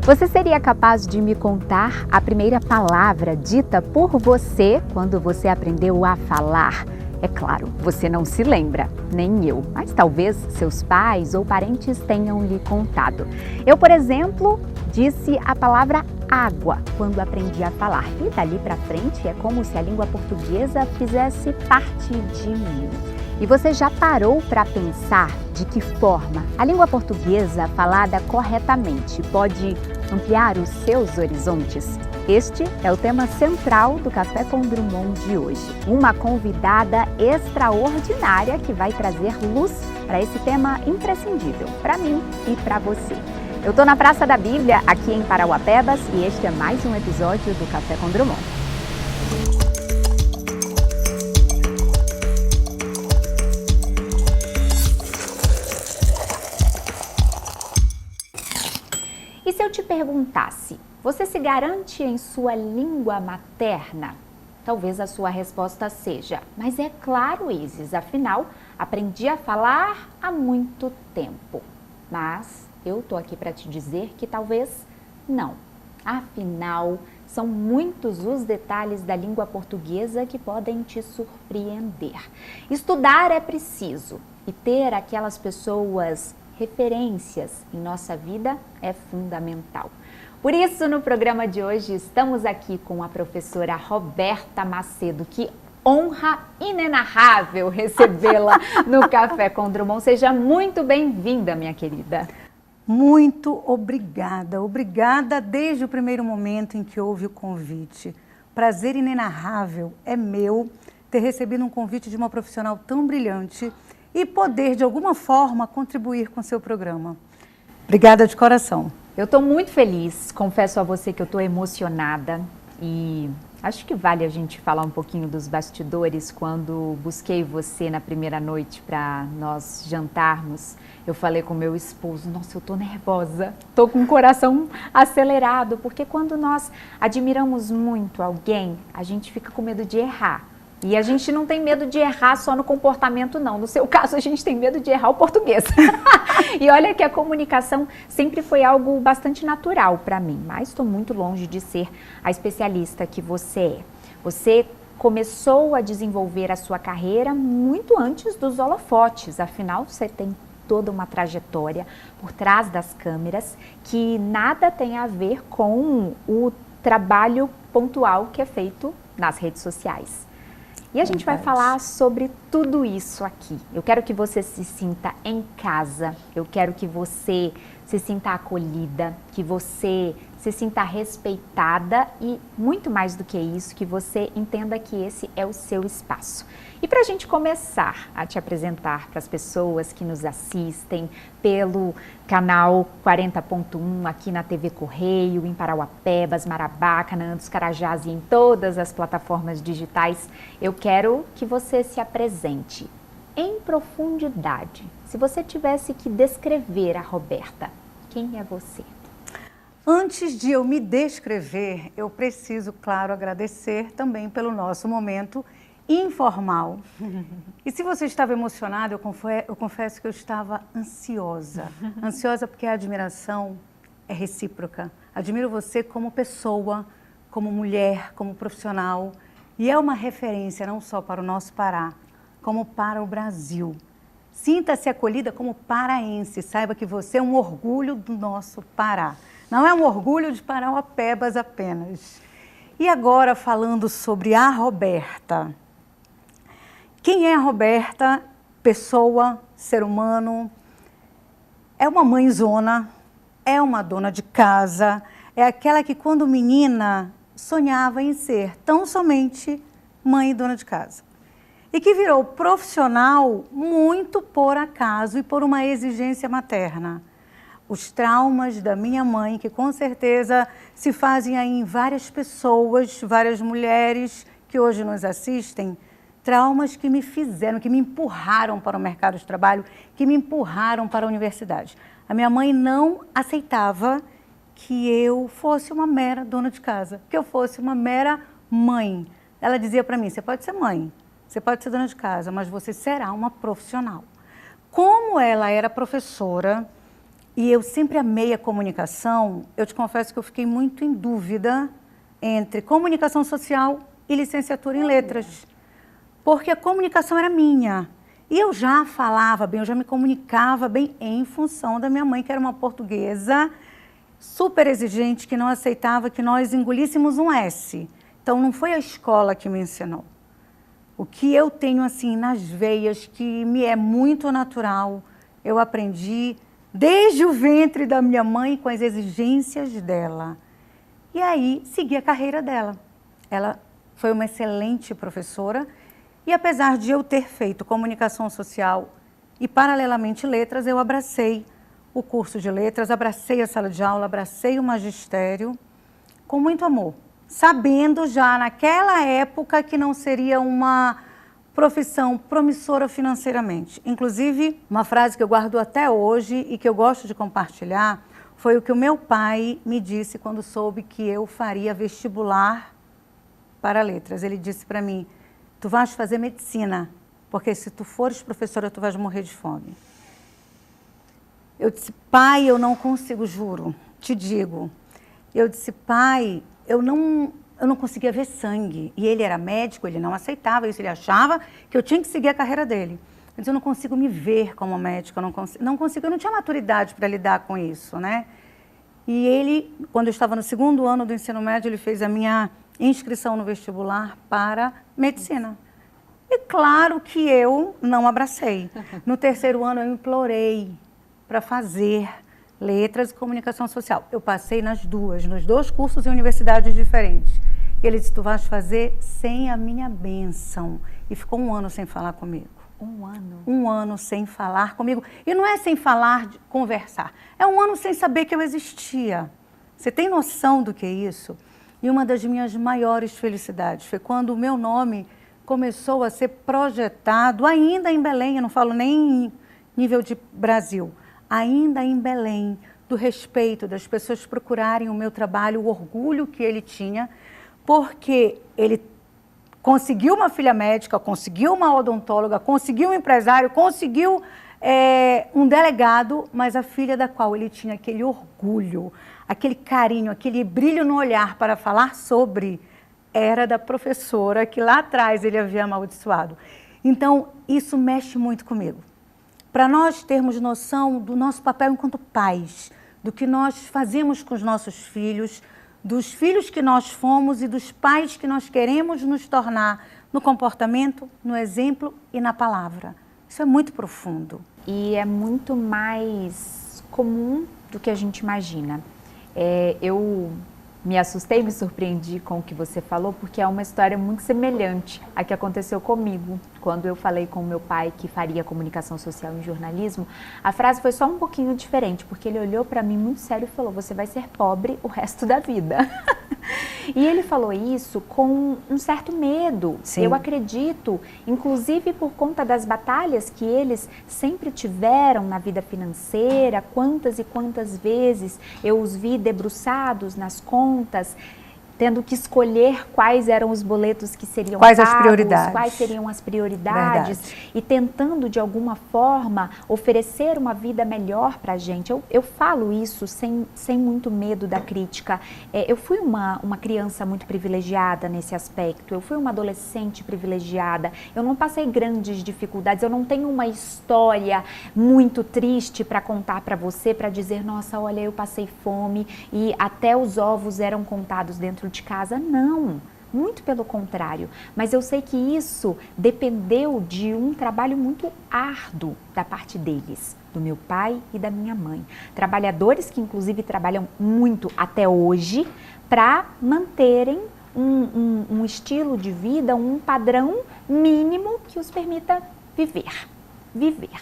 Você seria capaz de me contar a primeira palavra dita por você quando você aprendeu a falar? É claro, você não se lembra, nem eu, mas talvez seus pais ou parentes tenham lhe contado. Eu, por exemplo, disse a palavra água quando aprendi a falar. E dali para frente é como se a língua portuguesa fizesse parte de mim. E você já parou para pensar de que forma a língua portuguesa falada corretamente pode ampliar os seus horizontes? Este é o tema central do Café com Drummond de hoje. Uma convidada extraordinária que vai trazer luz para esse tema imprescindível, para mim e para você. Eu estou na Praça da Bíblia, aqui em Parauapebas, e este é mais um episódio do Café com Drummond. E se eu te perguntasse, você se garante em sua língua materna? Talvez a sua resposta seja, mas é claro, Isis, afinal, aprendi a falar há muito tempo. Mas eu tô aqui para te dizer que talvez não. Afinal, são muitos os detalhes da língua portuguesa que podem te surpreender. Estudar é preciso e ter aquelas pessoas referências em nossa vida é fundamental. Por isso, no programa de hoje, estamos aqui com a professora Roberta Macedo. Que honra inenarrável recebê-la no Café com Drummond. Seja muito bem-vinda, minha querida. Muito obrigada. Obrigada desde o primeiro momento em que houve o convite. Prazer inenarrável é meu ter recebido um convite de uma profissional tão brilhante e poder, de alguma forma, contribuir com o seu programa. Obrigada de coração. Eu estou muito feliz, confesso a você que eu estou emocionada e acho que vale a gente falar um pouquinho dos bastidores. Quando busquei você na primeira noite para nós jantarmos, eu falei com meu esposo, nossa, eu estou nervosa, estou com o coração acelerado, porque quando nós admiramos muito alguém, a gente fica com medo de errar. E a gente não tem medo de errar só no comportamento, não. No seu caso, a gente tem medo de errar o português. E olha que a comunicação sempre foi algo bastante natural para mim, mas estou muito longe de ser a especialista que você é. Você começou a desenvolver a sua carreira muito antes dos holofotes, afinal, você tem toda uma trajetória por trás das câmeras que nada tem a ver com o trabalho pontual que é feito nas redes sociais. E a gente vai falar sobre tudo isso aqui. Eu quero que você se sinta em casa, eu quero que você se sinta acolhida, que você se sinta respeitada e, muito mais do que isso, que você entenda que esse é o seu espaço. E para a gente começar a te apresentar para as pessoas que nos assistem pelo canal 40.1 aqui na TV Correio, em Parauapebas, Marabá, Canaã dos Carajás e em todas as plataformas digitais, eu quero que você se apresente em profundidade. Se você tivesse que descrever a Roberta, quem é você? Antes de eu me descrever, eu preciso, claro, agradecer também pelo nosso momento informal. E se você estava emocionada, eu confesso que eu estava ansiosa. Ansiosa porque a admiração é recíproca. Admiro você como pessoa, como mulher, como profissional. E é uma referência não só para o nosso Pará, como para o Brasil. Sinta-se acolhida como paraense. Saiba que você é um orgulho do nosso Pará. Não é um orgulho de Parauapebas apenas. E agora falando sobre a Roberta. Quem é a Roberta? Pessoa, ser humano, é uma mãezona, é uma dona de casa, é aquela que quando menina sonhava em ser tão somente mãe e dona de casa. E que virou profissional muito por acaso e por uma exigência materna. Os traumas da minha mãe, que com certeza se fazem aí em várias pessoas, várias mulheres que hoje nos assistem, traumas que me fizeram, que me empurraram para o mercado de trabalho, que me empurraram para a universidade. A minha mãe não aceitava que eu fosse uma mera dona de casa, que eu fosse uma mera mãe. Ela dizia para mim, você pode ser mãe, você pode ser dona de casa, mas você será uma profissional. Como ela era professora, e eu sempre amei a comunicação, eu te confesso que eu fiquei muito em dúvida entre comunicação social e licenciatura em letras. Porque a comunicação era minha. E eu já falava bem, eu já me comunicava bem em função da minha mãe, que era uma portuguesa super exigente, que não aceitava que nós engolíssemos um S. Então, não foi a escola que me ensinou. O que eu tenho, assim, nas veias, que me é muito natural, eu aprendi desde o ventre da minha mãe, com as exigências dela. E aí, segui a carreira dela. Ela foi uma excelente professora e, apesar de eu ter feito comunicação social e, paralelamente, letras, eu abracei o curso de letras, abracei a sala de aula, abracei o magistério com muito amor, sabendo já naquela época que não seria uma profissão promissora financeiramente. Inclusive, uma frase que eu guardo até hoje e que eu gosto de compartilhar foi o que o meu pai me disse quando soube que eu faria vestibular para letras. Ele disse para mim: tu vais fazer medicina, porque se tu fores professora, tu vais morrer de fome. Eu disse: pai, eu não consigo, juro, te digo. Eu disse: pai, eu não conseguia ver sangue. E ele era médico, ele não aceitava isso, ele achava que eu tinha que seguir a carreira dele. Eu disse: eu não consigo me ver como médico, eu não tinha maturidade para lidar com isso, né? E ele, quando eu estava no 2º ano do ensino médio, ele fez a minha inscrição no vestibular para medicina. E claro que eu não abracei. No 3º ano eu implorei para fazer letras e comunicação social. Eu passei nas duas, nos 2 cursos em universidades diferentes. E ele disse: tu vais fazer sem a minha bênção. E ficou 1 ano sem falar comigo. 1 ano? 1 ano sem falar comigo. E não é sem falar, de conversar. É 1 ano sem saber que eu existia. Você tem noção do que é isso? E uma das minhas maiores felicidades foi quando o meu nome começou a ser projetado, ainda em Belém, eu não falo nem em nível de Brasil, ainda em Belém, do respeito das pessoas procurarem o meu trabalho, o orgulho que ele tinha, porque ele conseguiu uma filha médica, conseguiu uma odontóloga, conseguiu um empresário, conseguiu um delegado, mas a filha da qual ele tinha aquele orgulho, aquele carinho, aquele brilho no olhar para falar sobre, era da professora que lá atrás ele havia amaldiçoado. Então, isso mexe muito comigo. Para nós termos noção do nosso papel enquanto pais, do que nós fazemos com os nossos filhos, dos filhos que nós fomos e dos pais que nós queremos nos tornar no comportamento, no exemplo e na palavra. Isso é muito profundo. E é muito mais comum do que a gente imagina. Eu me assustei, me surpreendi com o que você falou, porque é uma história muito semelhante à que aconteceu comigo. Quando eu falei com o meu pai que faria comunicação social em jornalismo, a frase foi só um pouquinho diferente, porque ele olhou para mim muito sério e falou: você vai ser pobre o resto da vida. E ele falou isso com um certo medo. Sim. Eu acredito, inclusive por conta das batalhas que eles sempre tiveram na vida financeira, quantas e quantas vezes eu os vi debruçados nas contas, tendo que escolher quais eram os boletos que seriam pagos, as prioridades. Quais seriam as prioridades. Verdade. E tentando, de alguma forma, oferecer uma vida melhor para a gente. Eu falo isso sem muito medo da crítica. Eu fui uma criança muito privilegiada nesse aspecto, eu fui uma adolescente privilegiada, eu não passei grandes dificuldades, eu não tenho uma história muito triste para contar para você, para dizer: nossa, olha, eu passei fome e até os ovos eram contados dentro de casa. Não, muito pelo contrário, mas eu sei que isso dependeu de um trabalho muito árduo da parte deles, do meu pai e da minha mãe, trabalhadores que inclusive trabalham muito até hoje para manterem um estilo de vida, um padrão mínimo que os permita viver.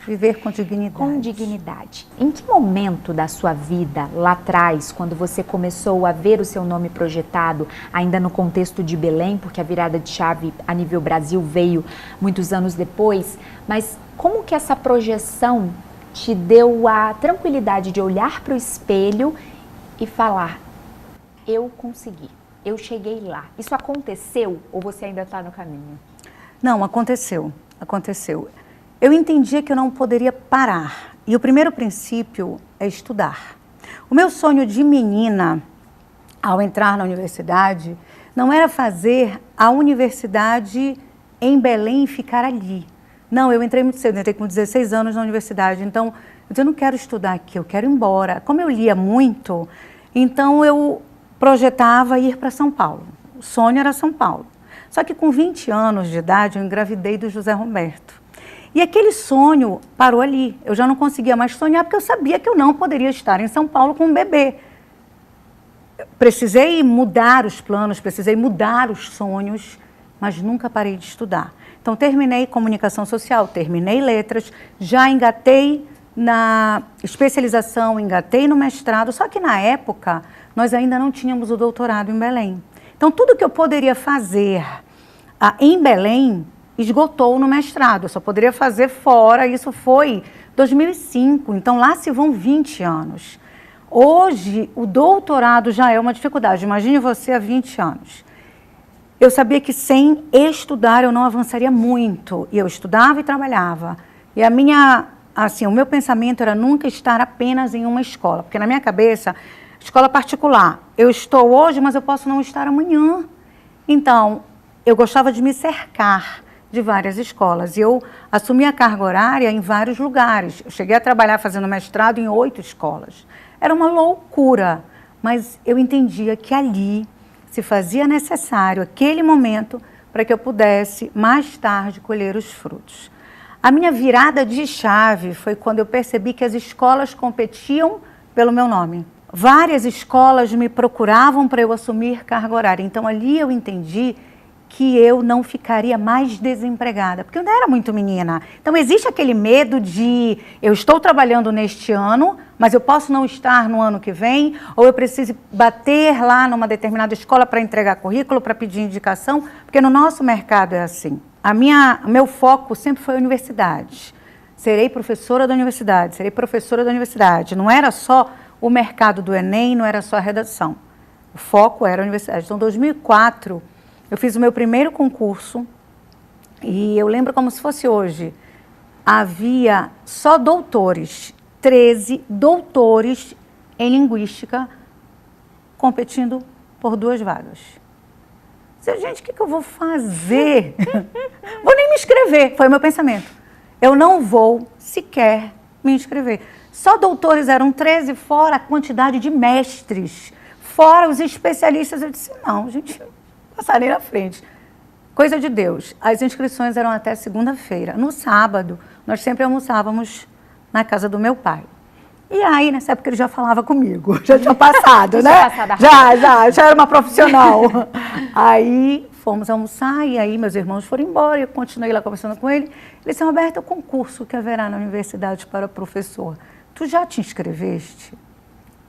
Viver com dignidade. Com dignidade. Em que momento da sua vida, lá atrás, quando você começou a ver o seu nome projetado, ainda no contexto de Belém, porque a virada de chave a nível Brasil veio muitos anos depois, mas como que essa projeção te deu a tranquilidade de olhar para o espelho e falar: eu consegui, eu cheguei lá. Isso aconteceu ou você ainda está no caminho? Não, aconteceu. Eu entendia que eu não poderia parar. E o primeiro princípio é estudar. O meu sonho de menina, ao entrar na universidade, não era fazer a universidade em Belém e ficar ali. Não, eu entrei muito cedo, entrei com 16 anos na universidade, então eu não quero estudar aqui, eu quero ir embora. Como eu lia muito, então eu projetava ir para São Paulo. O sonho era São Paulo. Só que com 20 anos de idade eu engravidei do José Roberto. E aquele sonho parou ali. Eu já não conseguia mais sonhar porque eu sabia que eu não poderia estar em São Paulo com um bebê. Precisei mudar os planos, precisei mudar os sonhos, mas nunca parei de estudar. Então terminei comunicação social, terminei letras, já engatei na especialização, engatei no mestrado, só que na época nós ainda não tínhamos o doutorado em Belém. Então tudo que eu poderia fazer em Belém esgotou no mestrado, eu só poderia fazer fora, isso foi 2005, então lá se vão 20 anos. Hoje, o doutorado já é uma dificuldade, imagine você há 20 anos. Eu sabia que sem estudar eu não avançaria muito, e eu estudava e trabalhava. E o meu pensamento era nunca estar apenas em uma escola, porque na minha cabeça, escola particular, eu estou hoje, mas eu posso não estar amanhã. Então, eu gostava de me cercar de várias escolas. E eu assumi a carga horária em vários lugares. Eu cheguei a trabalhar fazendo mestrado em 8 escolas. Era uma loucura, mas eu entendia que ali se fazia necessário aquele momento para que eu pudesse mais tarde colher os frutos. A minha virada de chave foi quando eu percebi que as escolas competiam pelo meu nome. Várias escolas me procuravam para eu assumir carga horária. Então ali eu entendi que eu não ficaria mais desempregada, porque eu ainda era muito menina. Então existe aquele medo de eu estou trabalhando neste ano, mas eu posso não estar no ano que vem, ou eu preciso bater lá numa determinada escola para entregar currículo, para pedir indicação, porque no nosso mercado é assim. O meu foco sempre foi a universidade. Serei professora da universidade, serei professora da universidade. Não era só o mercado do Enem, não era só a redação. O foco era a universidade. Então, em 2004, eu fiz o meu primeiro concurso e eu lembro como se fosse hoje. Havia só doutores, 13 doutores em linguística competindo por 2 vagas. Gente, o que eu vou fazer? Vou nem me inscrever, foi o meu pensamento. Eu não vou sequer me inscrever. Só doutores eram 13, fora a quantidade de mestres, fora os especialistas. Eu disse, não, gente, passarei na frente. Coisa de Deus. As inscrições eram até segunda-feira. No sábado, nós sempre almoçávamos na casa do meu pai. E aí, nessa época, ele já falava comigo. Já tinha passado, né? Já era uma profissional. Aí, fomos almoçar e aí meus irmãos foram embora. Eu continuei lá conversando com ele. Ele disse, Roberta, o concurso que haverá na universidade para professor, tu já te inscreveste?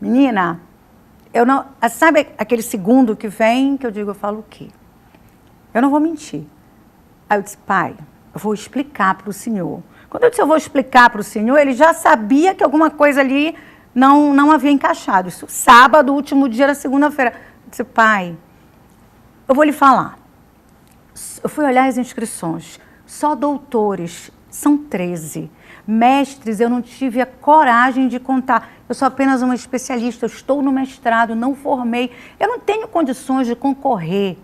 Menina, eu não... Sabe aquele segundo que vem, que eu falo o quê? Eu não vou mentir. Aí eu disse, pai, eu vou explicar para o senhor. Quando eu disse eu vou explicar para o senhor, ele já sabia que alguma coisa ali não havia encaixado. Isso sábado, último dia da segunda-feira. Eu disse, pai, eu vou lhe falar. Eu fui olhar as inscrições. Só doutores, são 13. Mestres, eu não tive a coragem de contar. Eu sou apenas uma especialista, eu estou no mestrado, não formei. Eu não tenho condições de concorrer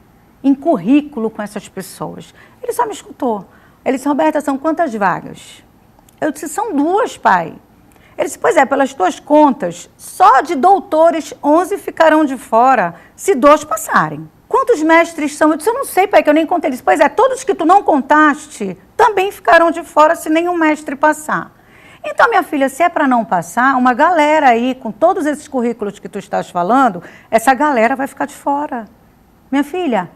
em currículo com essas pessoas. Ele só me escutou. Ele disse, Roberta, são quantas vagas? Eu disse, são 2, pai. Ele disse, pois é, pelas tuas contas, só de doutores 11 ficarão de fora, se 2 passarem. Quantos mestres são? Eu disse, eu não sei, pai, que eu nem contei. Ele disse, pois é, todos que tu não contaste também ficarão de fora se nenhum mestre passar. Então, minha filha, se é para não passar, uma galera aí, com todos esses currículos que tu estás falando, essa galera vai ficar de fora. Minha filha,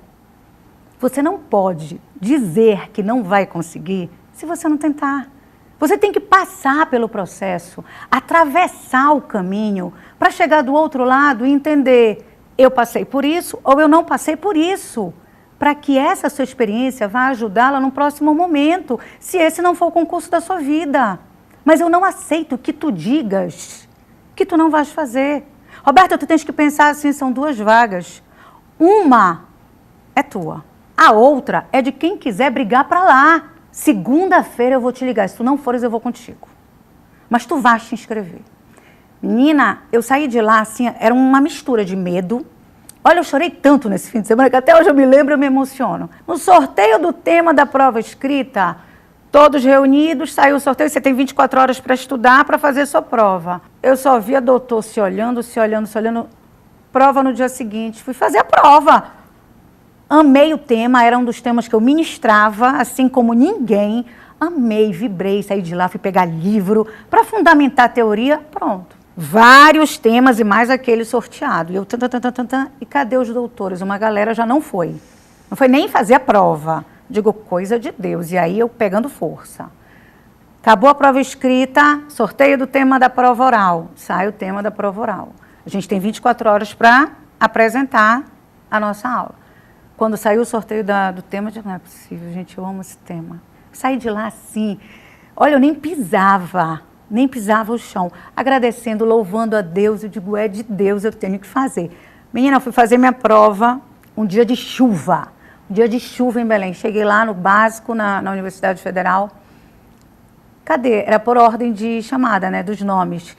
você não pode dizer que não vai conseguir se você não tentar. Você tem que passar pelo processo, atravessar o caminho para chegar do outro lado e entender, eu passei por isso ou eu não passei por isso, para que essa sua experiência vá ajudá-la no próximo momento, se esse não for o concurso da sua vida. Mas eu não aceito que tu digas que tu não vais fazer. Roberta, tu tens que pensar assim, são 2 vagas. Uma é tua. A outra é de quem quiser brigar para lá. Segunda-feira eu vou te ligar. Se tu não fores, eu vou contigo. mas tu vais te inscrever. Menina, eu saí de lá, assim, era uma mistura de medo. Olha, eu chorei tanto nesse fim de semana que até hoje eu me lembro, eu me emociono. No sorteio do tema da prova escrita, todos reunidos, saiu o sorteio, você tem 24 horas para estudar, para fazer sua prova. Eu só via doutor se olhando, prova no dia seguinte, fui fazer a prova. Amei o tema, era um dos temas que eu ministrava, assim como ninguém. Amei, vibrei, saí de lá, fui pegar livro para fundamentar a teoria, pronto. Vários temas e mais aquele sorteado. E eu, e cadê os doutores? Uma galera já não foi. Não foi nem fazer a prova. Digo, coisa de Deus. E aí eu pegando força. Acabou a prova escrita, sorteio do tema da prova oral. Sai o tema da prova oral. A gente tem 24 horas para apresentar a nossa aula. Quando saiu o sorteio do tema, eu digo, não é possível, gente, eu amo esse tema. Saí de lá assim, olha, eu nem pisava o chão, agradecendo, louvando a Deus. Eu digo, é de Deus, eu tenho que fazer. Menina, eu fui fazer minha prova um dia de chuva em Belém. Cheguei lá no básico, na Universidade Federal. Cadê? Era por ordem de chamada, né, dos nomes.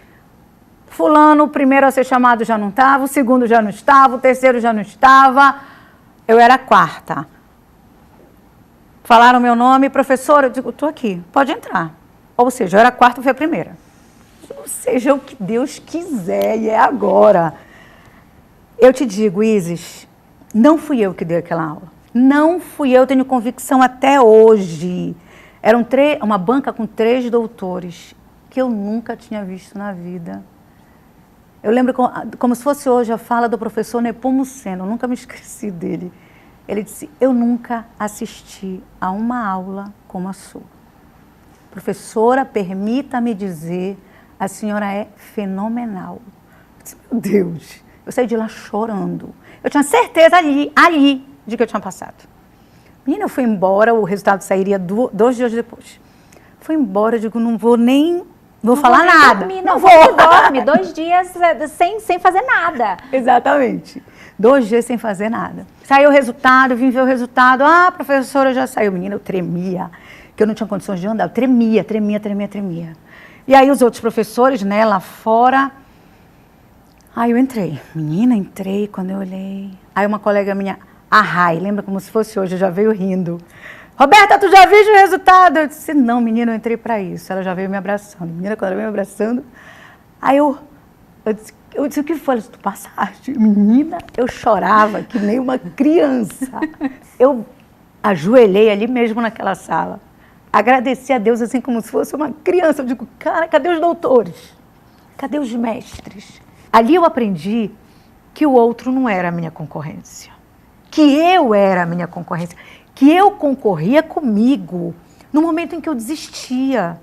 Fulano, o primeiro a ser chamado já não estava, o segundo já não estava, o terceiro já não estava. Eu era a quarta. Falaram meu nome, professora, eu digo, estou aqui, pode entrar. Ou seja, eu era a quarta, foi a primeira. Ou seja, o que Deus quiser, e é agora. Eu te digo, Isis, não fui eu que dei aquela aula. Não fui eu, tenho convicção até hoje. Era uma banca com 3 doutores, que eu nunca tinha visto na vida. Eu lembro como se fosse hoje a fala do professor Nepomuceno, eu nunca me esqueci dele. Ele disse, eu nunca assisti a uma aula como a sua. Professora, permita-me dizer, a senhora é fenomenal. Eu disse, meu Deus, eu saí de lá chorando. Eu tinha certeza ali, de que eu tinha passado. Menina, eu fui embora, o resultado sairia 2 dias depois. Fui embora, eu digo, não vou falar nada. Dormir, não vou. Dorme 2 dias sem fazer nada. Exatamente. 2 dias sem fazer nada. Saiu o resultado, vim ver o resultado. Ah, professora, já saiu. Menina, eu tremia, que eu não tinha condições de andar. Eu tremia. E aí os outros professores, né, lá fora. Aí eu entrei. Menina, entrei, quando eu olhei. Aí uma colega minha, a Rai, lembra como se fosse hoje, já veio rindo. Roberta, tu já viu o resultado? Eu disse, não, menina, eu entrei para isso. Ela já veio me abraçando. Menina, quando ela veio me abraçando, aí eu disse, o que foi? Ela disse, tu passaste? Menina, eu chorava que nem uma criança. Eu ajoelhei ali mesmo naquela sala. Agradeci a Deus assim como se fosse uma criança. Eu digo, cara, cadê os doutores? Cadê os mestres? Ali eu aprendi que o outro não era a minha concorrência. Que eu era a minha concorrência. Que eu concorria comigo no momento em que eu desistia.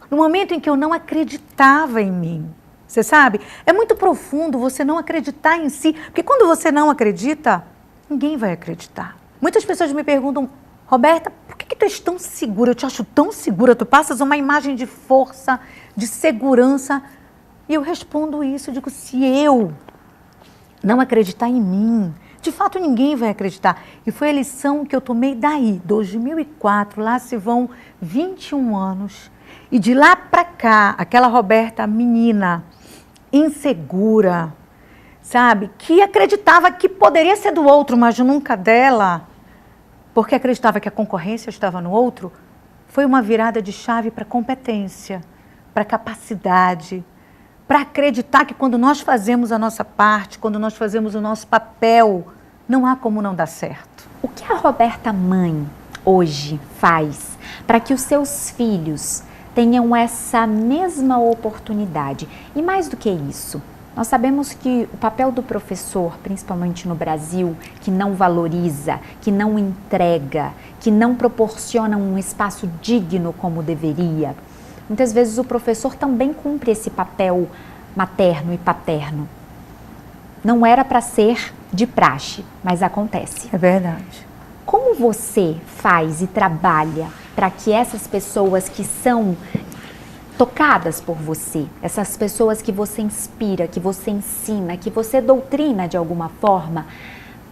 No momento em que eu não acreditava em mim. Você sabe? É muito profundo você não acreditar em si. Porque quando você não acredita, ninguém vai acreditar. Muitas pessoas me perguntam, Roberta, por que tu és tão segura? Eu te acho tão segura. Tu passas uma imagem de força, de segurança. E eu respondo isso, digo, se eu não acreditar em mim, de fato ninguém vai acreditar. E foi a lição que eu tomei daí, 2004, lá se vão 21 anos. E de lá para cá, aquela Roberta, menina, insegura, sabe? Que acreditava que poderia ser do outro, mas nunca dela, porque acreditava que a concorrência estava no outro, foi uma virada de chave para competência, para capacidade, para acreditar que quando nós fazemos a nossa parte, quando nós fazemos o nosso papel, não há como não dar certo. O que a Roberta mãe hoje faz para que os seus filhos tenham essa mesma oportunidade? E mais do que isso, nós sabemos que o papel do professor, principalmente no Brasil, que não valoriza, que não entrega, que não proporciona um espaço digno como deveria, muitas vezes o professor também cumpre esse papel materno e paterno. Não era para ser de praxe, mas acontece. É verdade. Como você faz e trabalha para que essas pessoas que são tocadas por você, essas pessoas que você inspira, que você ensina, que você doutrina de alguma forma,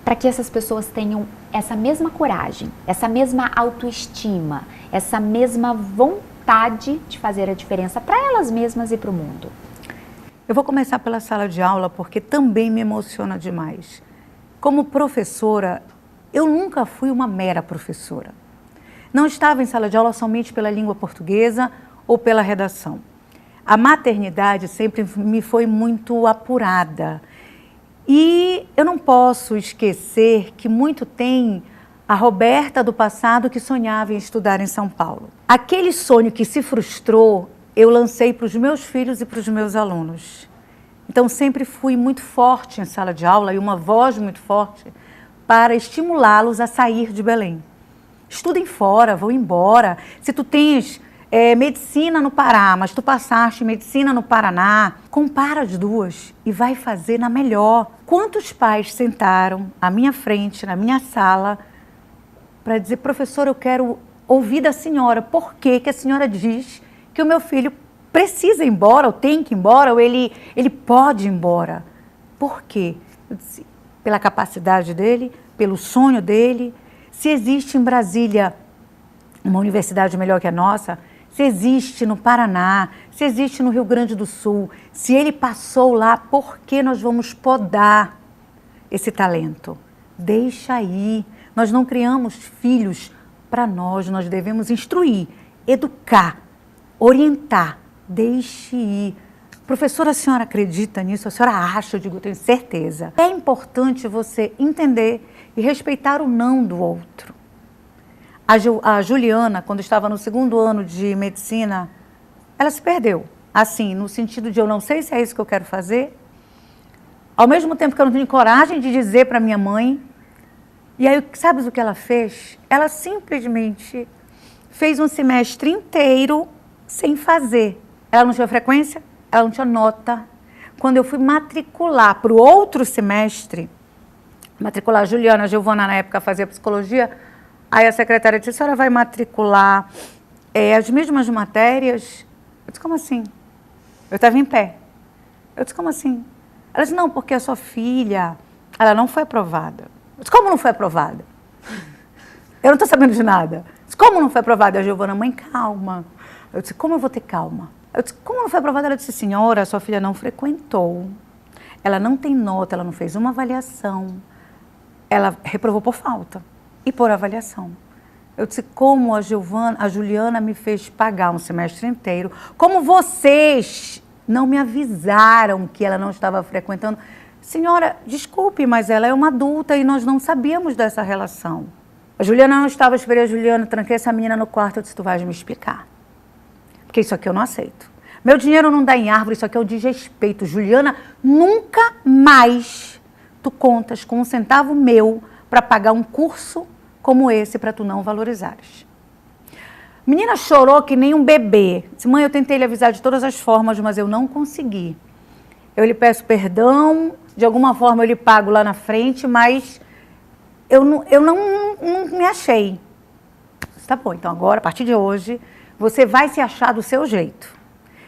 para que essas pessoas tenham essa mesma coragem, essa mesma autoestima, essa mesma vontade vontade de fazer a diferença para elas mesmas e para o mundo? Eu vou começar pela sala de aula porque também me emociona demais. Como professora, eu nunca fui uma mera professora. Não estava em sala de aula somente pela língua portuguesa ou pela redação. A maternidade sempre me foi muito apurada. E eu não posso esquecer que muito tem a Roberta do passado que sonhava em estudar em São Paulo. Aquele sonho que se frustrou, eu lancei para os meus filhos e para os meus alunos. Então sempre fui muito forte em sala de aula e uma voz muito forte para estimulá-los a sair de Belém. Estudem fora, vão embora. Se tu tens medicina no Pará, mas tu passaste medicina no Paraná, compara as duas e vai fazer na melhor. Quantos pais sentaram à minha frente, na minha sala, para dizer, professora, eu quero ouvir da senhora, por que a senhora diz que o meu filho precisa ir embora, ou tem que ir embora, ou ele pode ir embora? Por quê? Eu disse, pela capacidade dele, pelo sonho dele. Se existe em Brasília uma universidade melhor que a nossa, se existe no Paraná, se existe no Rio Grande do Sul, se ele passou lá, por que nós vamos podar esse talento? Deixa aí. Nós não criamos filhos para nós devemos instruir, educar, orientar. Deixe ir. Professora, a senhora acredita nisso? A senhora acha? Eu digo, eu tenho certeza. É importante você entender e respeitar o não do outro. A Juliana, quando estava no 2º ano de medicina, ela se perdeu. Assim, no sentido de eu não sei se é isso que eu quero fazer. Ao mesmo tempo que eu não tenho coragem de dizer para minha mãe. E aí, sabes o que ela fez? Ela simplesmente fez um semestre inteiro sem fazer. Ela não tinha frequência, ela não tinha nota. Quando eu fui matricular para o outro semestre, matricular a Juliana, a Giovana na época fazia psicologia, aí a secretária disse, a senhora vai matricular as mesmas matérias? Eu disse, como assim? Eu estava em pé. Eu disse, como assim? Ela disse, não, porque a sua filha, ela não foi aprovada. Eu disse, como não foi aprovada? Eu não estou sabendo de nada. Eu disse, como não foi aprovada? A Giovana, mãe, calma. Eu disse, como eu vou ter calma? Eu disse, como não foi aprovada? Ela disse, senhora, a sua filha não frequentou. Ela não tem nota, ela não fez uma avaliação. Ela reprovou por falta e por avaliação. Eu disse, como a Juliana me fez pagar um semestre inteiro, como vocês não me avisaram que ela não estava frequentando. Senhora, desculpe, mas ela é uma adulta e nós não sabíamos dessa relação. A Juliana não estava, esperei a Juliana, tranquei essa menina no quarto, eu disse, tu vais me explicar. Porque isso aqui eu não aceito. Meu dinheiro não dá em árvore, isso aqui é o desrespeito. Juliana, nunca mais tu contas com um centavo meu para pagar um curso como esse para tu não valorizares. Menina chorou que nem um bebê. Disse, mãe, eu tentei lhe avisar de todas as formas, mas eu não consegui. Eu lhe peço perdão, de alguma forma eu lhe pago lá na frente, mas eu não me achei. Tá bom, então agora, a partir de hoje, você vai se achar do seu jeito.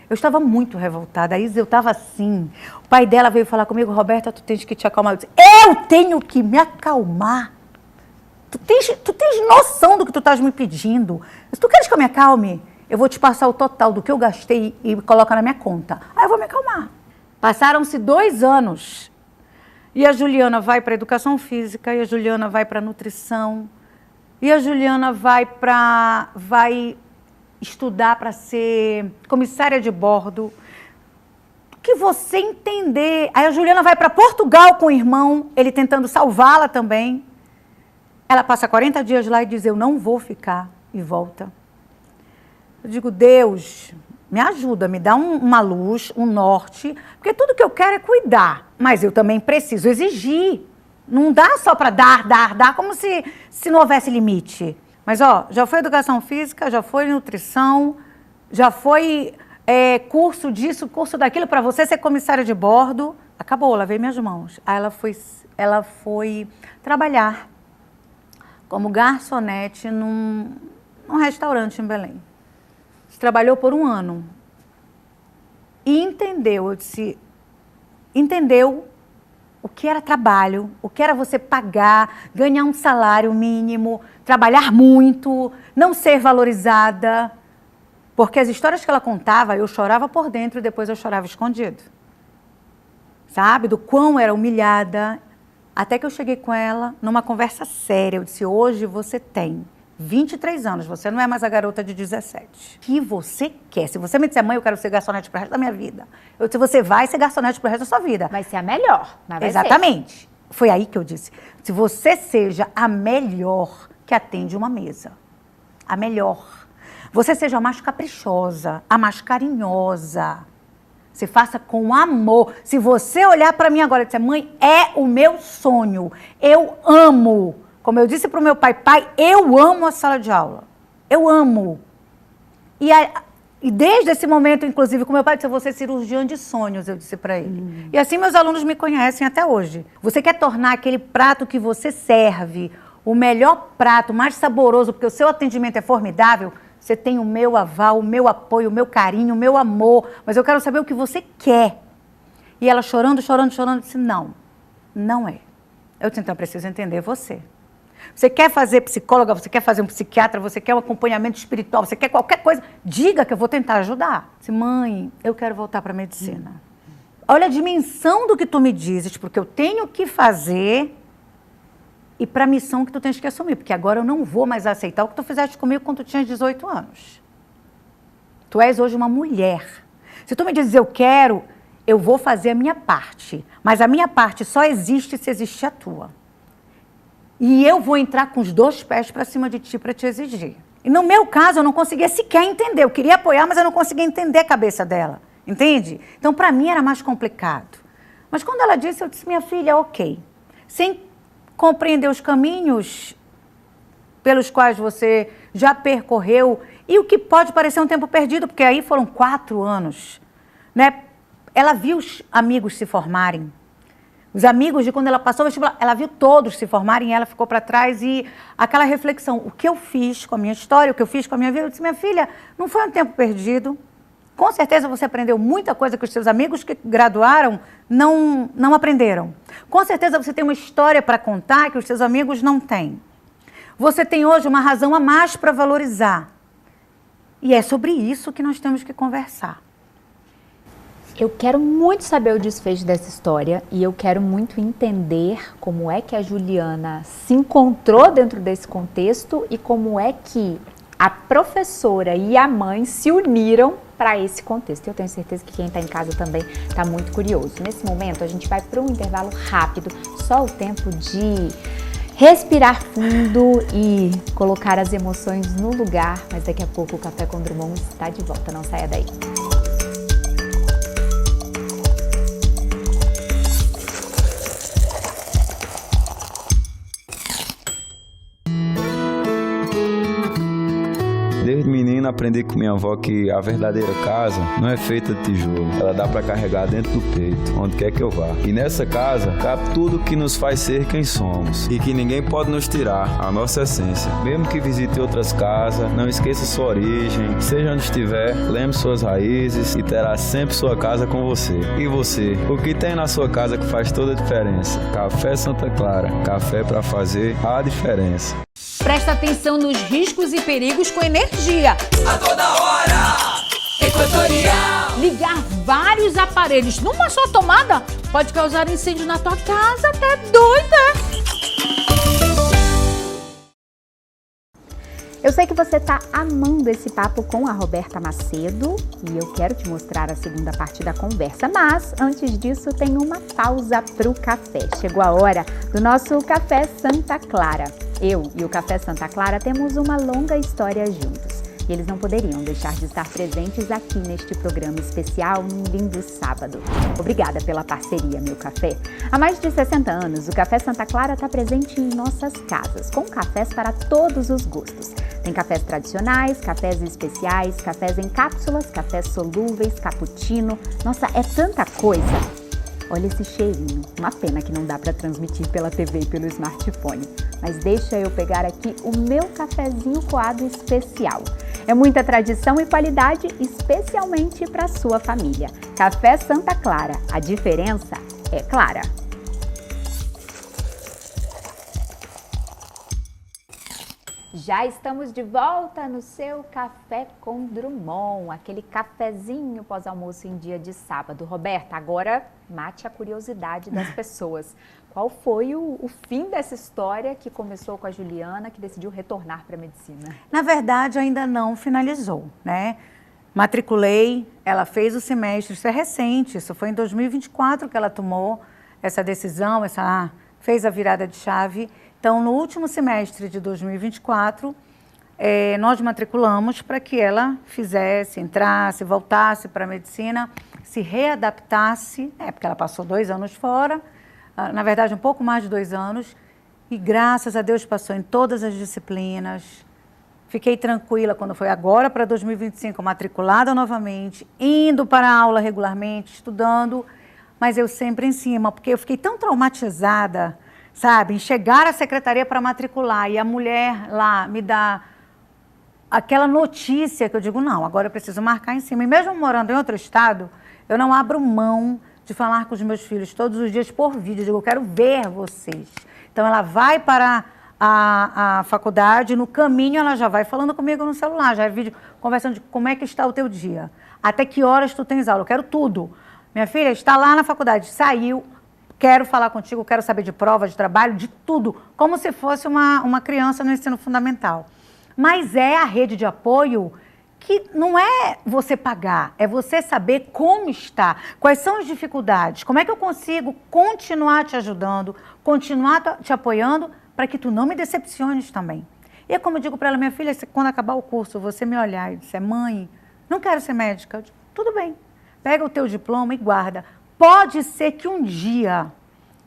Eu estava muito revoltada, a Isa, eu estava assim. O pai dela veio falar comigo, Roberta, tu tens que te acalmar. Eu disse, eu tenho que me acalmar? Tu tens noção do que tu estás me pedindo? Se tu queres que eu me acalme, eu vou te passar o total do que eu gastei e coloca na minha conta. Aí eu vou me acalmar. Passaram-se 2 anos. E a Juliana vai para a educação física, e a Juliana vai para a nutrição, e a Juliana vai estudar para ser comissária de bordo. Que você entender. Aí a Juliana vai para Portugal com o irmão, ele tentando salvá-la também. Ela passa 40 dias lá e diz, eu não vou ficar, e volta. Eu digo, Deus, me ajuda, me dá uma luz, um norte, porque tudo que eu quero é cuidar, mas eu também preciso exigir. Não dá só para dar, como se não houvesse limite. Mas, ó, já foi educação física, já foi nutrição, já foi curso disso, curso daquilo, para você ser comissária de bordo. Acabou, lavei minhas mãos. Aí ela foi trabalhar como garçonete num restaurante em Belém. Trabalhou por 1 ano. E entendeu o que era trabalho, o que era você pagar, ganhar um salário mínimo, trabalhar muito, não ser valorizada, Porque as histórias que ela contava, eu chorava por dentro e depois eu chorava escondido. Sabe? Do quão era humilhada. Até que eu cheguei com ela numa conversa séria. Eu disse, hoje você tem 23 anos, você não é mais a garota de 17. O que você quer? Se você me disser, mãe, eu quero ser garçonete pro resto da minha vida. Eu disse, você vai ser garçonete pro resto da sua vida. Vai ser a melhor, mas vai Exatamente. Foi aí que eu disse, se você seja a melhor que atende uma mesa. A melhor. Você seja a mais caprichosa, a mais carinhosa. Você faça com amor. Se você olhar para mim agora e disser, mãe, é o meu sonho. Eu amo. Como eu disse para o meu pai, pai, eu amo a sala de aula. Eu amo. E desde esse momento, inclusive, com meu pai, disse, eu vou ser cirurgiã de sonhos, eu disse para ele. E assim meus alunos me conhecem até hoje. Você quer tornar aquele prato que você serve o melhor prato, mais saboroso, porque o seu atendimento é formidável, você tem o meu aval, o meu apoio, o meu carinho, o meu amor, mas eu quero saber o que você quer. E ela chorando, disse, não, não é. Eu disse, então eu preciso entender você. Você quer fazer psicóloga, você quer fazer um psiquiatra, você quer um acompanhamento espiritual, você quer qualquer coisa, diga que eu vou tentar ajudar. Eu disse, mãe, eu quero voltar para a medicina. Olha a dimensão do que tu me dizes, porque eu tenho que fazer e para a missão que tu tens que assumir, porque agora eu não vou mais aceitar o que tu fizeste comigo quando tu tinhas 18 anos. Tu és hoje uma mulher. Se tu me dizes eu quero, eu vou fazer a minha parte, mas a minha parte só existe se existir a tua. E eu vou entrar com os 2 pés para cima de ti para te exigir. E no meu caso, eu não conseguia sequer entender. Eu queria apoiar, mas eu não conseguia entender a cabeça dela. Entende? Então, para mim, era mais complicado. Mas quando ela disse, eu disse, minha filha, ok. Sem compreender os caminhos pelos quais você já percorreu e o que pode parecer um tempo perdido, porque aí foram 4 anos. Né? Ela viu os amigos se formarem. Os amigos de quando ela passou o vestibular, ela viu todos se formarem e ela ficou para trás. E aquela reflexão, o que eu fiz com a minha história, o que eu fiz com a minha vida, eu disse, minha filha, não foi um tempo perdido. Com certeza você aprendeu muita coisa que os seus amigos que graduaram não aprenderam. Com certeza você tem uma história para contar que os seus amigos não têm. Você tem hoje uma razão a mais para valorizar. E é sobre isso que nós temos que conversar. Eu quero muito saber o desfecho dessa história e eu quero muito entender como é que a Juliana se encontrou dentro desse contexto e como é que a professora e a mãe se uniram para esse contexto. Eu tenho certeza que quem está em casa também está muito curioso. Nesse momento, a gente vai para um intervalo rápido, só o tempo de respirar fundo e colocar as emoções no lugar, mas daqui a pouco o Café com Drummond está de volta, não saia daí. Desde menino aprendi com minha avó que a verdadeira casa não é feita de tijolo. Ela dá para carregar dentro do peito, onde quer que eu vá. E nessa casa cabe tudo que nos faz ser quem somos e que ninguém pode nos tirar a nossa essência. Mesmo que visite outras casas, não esqueça sua origem. Seja onde estiver, lembre suas raízes e terá sempre sua casa com você. E você? O que tem na sua casa que faz toda a diferença? Café Santa Clara. Café para fazer a diferença. Presta atenção nos riscos e perigos com energia. A toda hora, Equatorial. Ligar vários aparelhos numa só tomada pode causar incêndio na tua casa, até doida. Eu sei que você está amando esse papo com a Roberta Macedo e eu quero te mostrar a segunda parte da conversa, mas antes disso tem uma pausa para o café. Chegou a hora do nosso Café Santa Clara. Eu e o Café Santa Clara temos uma longa história juntos e eles não poderiam deixar de estar presentes aqui neste programa especial num lindo sábado. Obrigada pela parceria, meu café. Há mais de 60 anos, o Café Santa Clara está presente em nossas casas, com cafés para todos os gostos. Tem cafés tradicionais, cafés especiais, cafés em cápsulas, cafés solúveis, cappuccino. Nossa, é tanta coisa! Olha esse cheirinho. Uma pena que não dá para transmitir pela TV e pelo smartphone. Mas deixa eu pegar aqui o meu cafezinho coado especial. É muita tradição e qualidade, especialmente para a sua família. Café Santa Clara. A diferença é clara. Já estamos de volta no seu Café com Drummond, aquele cafezinho pós-almoço em dia de sábado. Roberta, agora mate a curiosidade das pessoas. Qual foi o fim dessa história que começou com a Juliana, que decidiu retornar para a medicina? Na verdade, ainda não finalizou, né? Matriculei, ela fez o semestre, isso é recente, isso foi em 2024 que ela tomou essa decisão, fez a virada de chave. Então, no último semestre de 2024, nós matriculamos para que ela fizesse, entrasse, voltasse para a medicina, se readaptasse, porque ela passou 2 anos fora, na verdade um pouco mais de 2 anos, e graças a Deus passou em todas as disciplinas. Fiquei tranquila quando foi agora para 2025, matriculada novamente, indo para a aula regularmente, estudando, mas eu sempre em cima, porque eu fiquei tão traumatizada, sabe, em chegar à secretaria para matricular e a mulher lá me dá aquela notícia que eu digo, não, agora eu preciso marcar em cima. E mesmo morando em outro estado, eu não abro mão de falar com os meus filhos todos os dias por vídeo. Eu digo, eu quero ver vocês. Então ela vai para a faculdade, no caminho ela já vai falando comigo no celular, já é vídeo conversando de como é que está o teu dia, até que horas tu tens aula, eu quero tudo. Minha filha está lá na faculdade, saiu, quero falar contigo, quero saber de prova, de trabalho, de tudo, como se fosse uma criança no ensino fundamental. Mas é a rede de apoio que não é você pagar, é você saber como está, quais são as dificuldades, como é que eu consigo continuar te ajudando, continuar te apoiando, para que tu não me decepciones também. E é como eu digo para ela, minha filha, quando acabar o curso, você me olhar e disser, mãe, não quero ser médica. Eu digo, tudo bem, pega o teu diploma e guarda. Pode ser que um dia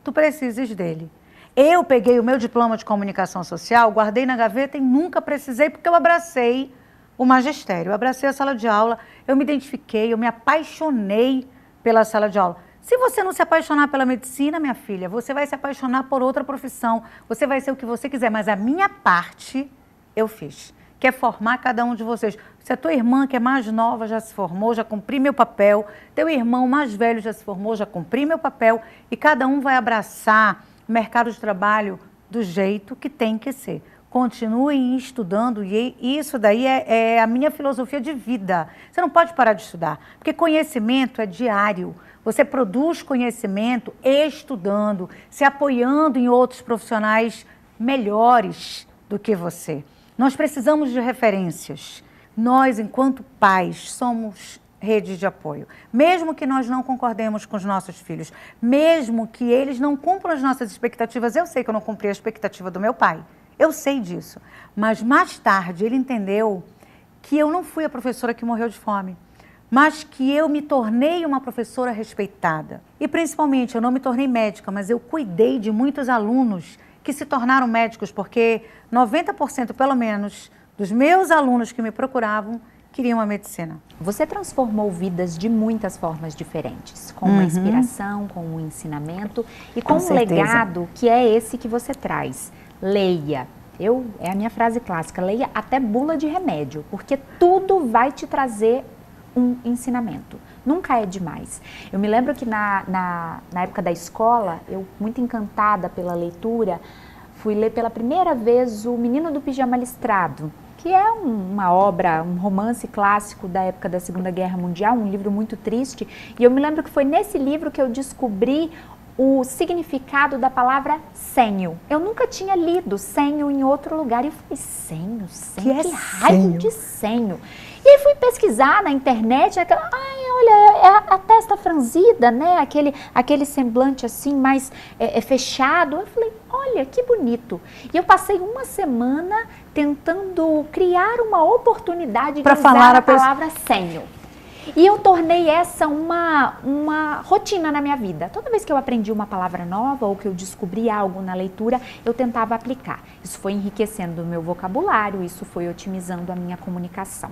tu precises dele. Eu peguei o meu diploma de comunicação social, guardei na gaveta e nunca precisei, porque eu abracei o magistério, eu abracei a sala de aula, eu me identifiquei, eu me apaixonei pela sala de aula. Se você não se apaixonar pela medicina, minha filha, você vai se apaixonar por outra profissão, você vai ser o que você quiser, mas a minha parte eu fiz, que é formar cada um de vocês. Se a tua irmã, que é mais nova, já se formou, já cumpri meu papel, teu irmão mais velho já se formou, já cumpri meu papel, e cada um vai abraçar o mercado de trabalho do jeito que tem que ser. Continuem estudando, e isso daí é a minha filosofia de vida. Você não pode parar de estudar, porque conhecimento é diário. Você produz conhecimento estudando, se apoiando em outros profissionais melhores do que você. Nós precisamos de referências. Nós, enquanto pais, somos rede de apoio. Mesmo que nós não concordemos com os nossos filhos, mesmo que eles não cumpram as nossas expectativas, eu sei que eu não cumpri a expectativa do meu pai. Eu sei disso. Mas mais tarde ele entendeu que eu não fui a professora que morreu de fome, mas que eu me tornei uma professora respeitada. E principalmente, eu não me tornei médica, mas eu cuidei de muitos alunos que se tornaram médicos, porque 90% pelo menos dos meus alunos que me procuravam queriam a medicina. Você transformou vidas de muitas formas diferentes, com uma inspiração, com um ensinamento e com um legado que é esse que você traz. Leia. É a minha frase clássica, leia até bula de remédio, porque tudo vai te trazer um ensinamento. Nunca é demais. Eu me lembro que na época da escola, eu muito encantada pela leitura, fui ler pela primeira vez O Menino do Pijama Listrado, que é uma obra, um romance clássico da época da Segunda Guerra Mundial, um livro muito triste. E eu me lembro que foi nesse livro que eu descobri o significado da palavra senho. Eu nunca tinha lido senho em outro lugar. E eu falei, senho? Que raio de senho? E aí fui pesquisar na internet, olha, é a testa franzida, né? Aquele semblante assim, mais fechado. Eu falei, olha, que bonito. E eu passei uma semana tentando criar uma oportunidade de usar a palavra senho. E eu tornei essa uma rotina na minha vida. Toda vez que eu aprendi uma palavra nova ou que eu descobri algo na leitura, eu tentava aplicar. Isso foi enriquecendo o meu vocabulário, isso foi otimizando a minha comunicação.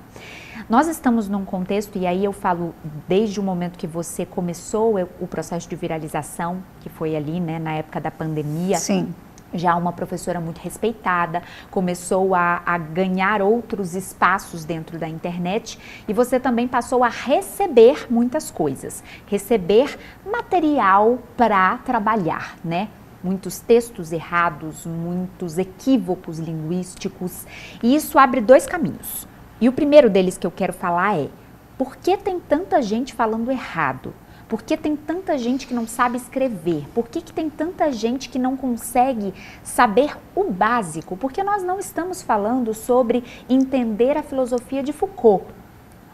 Nós estamos num contexto, e aí eu falo desde o momento que você começou o processo de viralização, que foi ali, né, na época da pandemia. Sim. Já uma professora muito respeitada, começou a ganhar outros espaços dentro da internet e você também passou a receber muitas coisas, receber material para trabalhar, né? muitos textos errados, muitos equívocos linguísticos, e isso abre dois caminhos. E o primeiro deles que eu quero falar é: por que tem tanta gente falando errado? Por que tem tanta gente que não sabe escrever? Por que tem tanta gente que não consegue saber o básico? Porque nós não estamos falando sobre entender a filosofia de Foucault.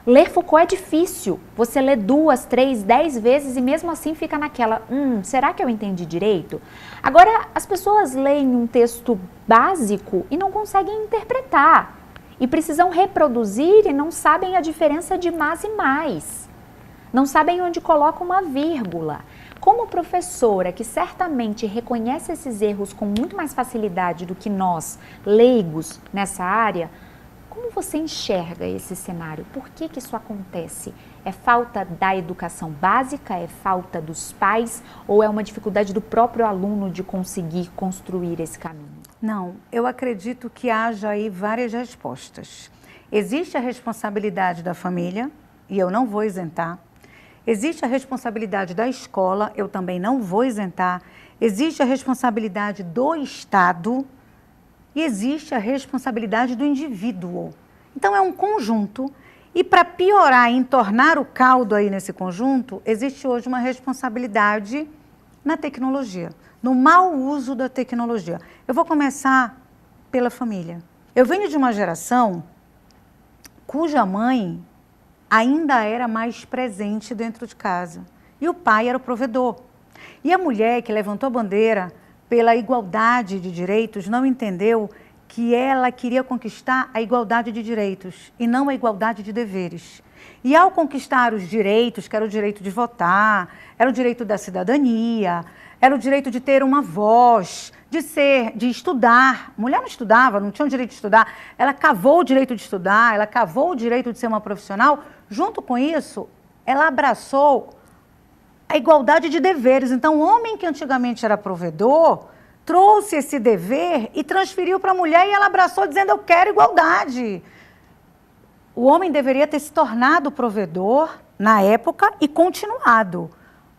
Ler Foucault é difícil. Você lê 2, 3, 10 vezes e mesmo assim fica naquela, será que eu entendi direito? Agora, as pessoas leem um texto básico e não conseguem interpretar. E precisam reproduzir e não sabem a diferença de mais e mais. Não sabem onde coloca uma vírgula. Como professora, que certamente reconhece esses erros com muito mais facilidade do que nós, leigos, nessa área, como você enxerga esse cenário? Por que isso acontece? É falta da educação básica? É falta dos pais? Ou é uma dificuldade do próprio aluno de conseguir construir esse caminho? Não, eu acredito que haja aí várias respostas. Existe a responsabilidade da família, e eu não vou isentar. Existe a responsabilidade da escola, eu também não vou isentar. Existe a responsabilidade do Estado e existe a responsabilidade do indivíduo. Então é um conjunto e para piorar e entornar o caldo aí nesse conjunto, existe hoje uma responsabilidade na tecnologia, no mau uso da tecnologia. Eu vou começar pela família. Eu venho de uma geração cuja mãe ainda era mais presente dentro de casa. E o pai era o provedor. E a mulher que levantou a bandeira pela igualdade de direitos não entendeu que ela queria conquistar a igualdade de direitos e não a igualdade de deveres. E ao conquistar os direitos, que era o direito de votar, era o direito da cidadania, era o direito de ter uma voz, de estudar. A mulher não estudava, não tinha o direito de estudar. Ela cavou o direito de estudar, ela cavou o direito de ser uma profissional. Junto com isso, ela abraçou a igualdade de deveres. Então, o homem que antigamente era provedor, trouxe esse dever e transferiu para a mulher e ela abraçou dizendo, eu quero igualdade. O homem deveria ter se tornado provedor na época e continuado.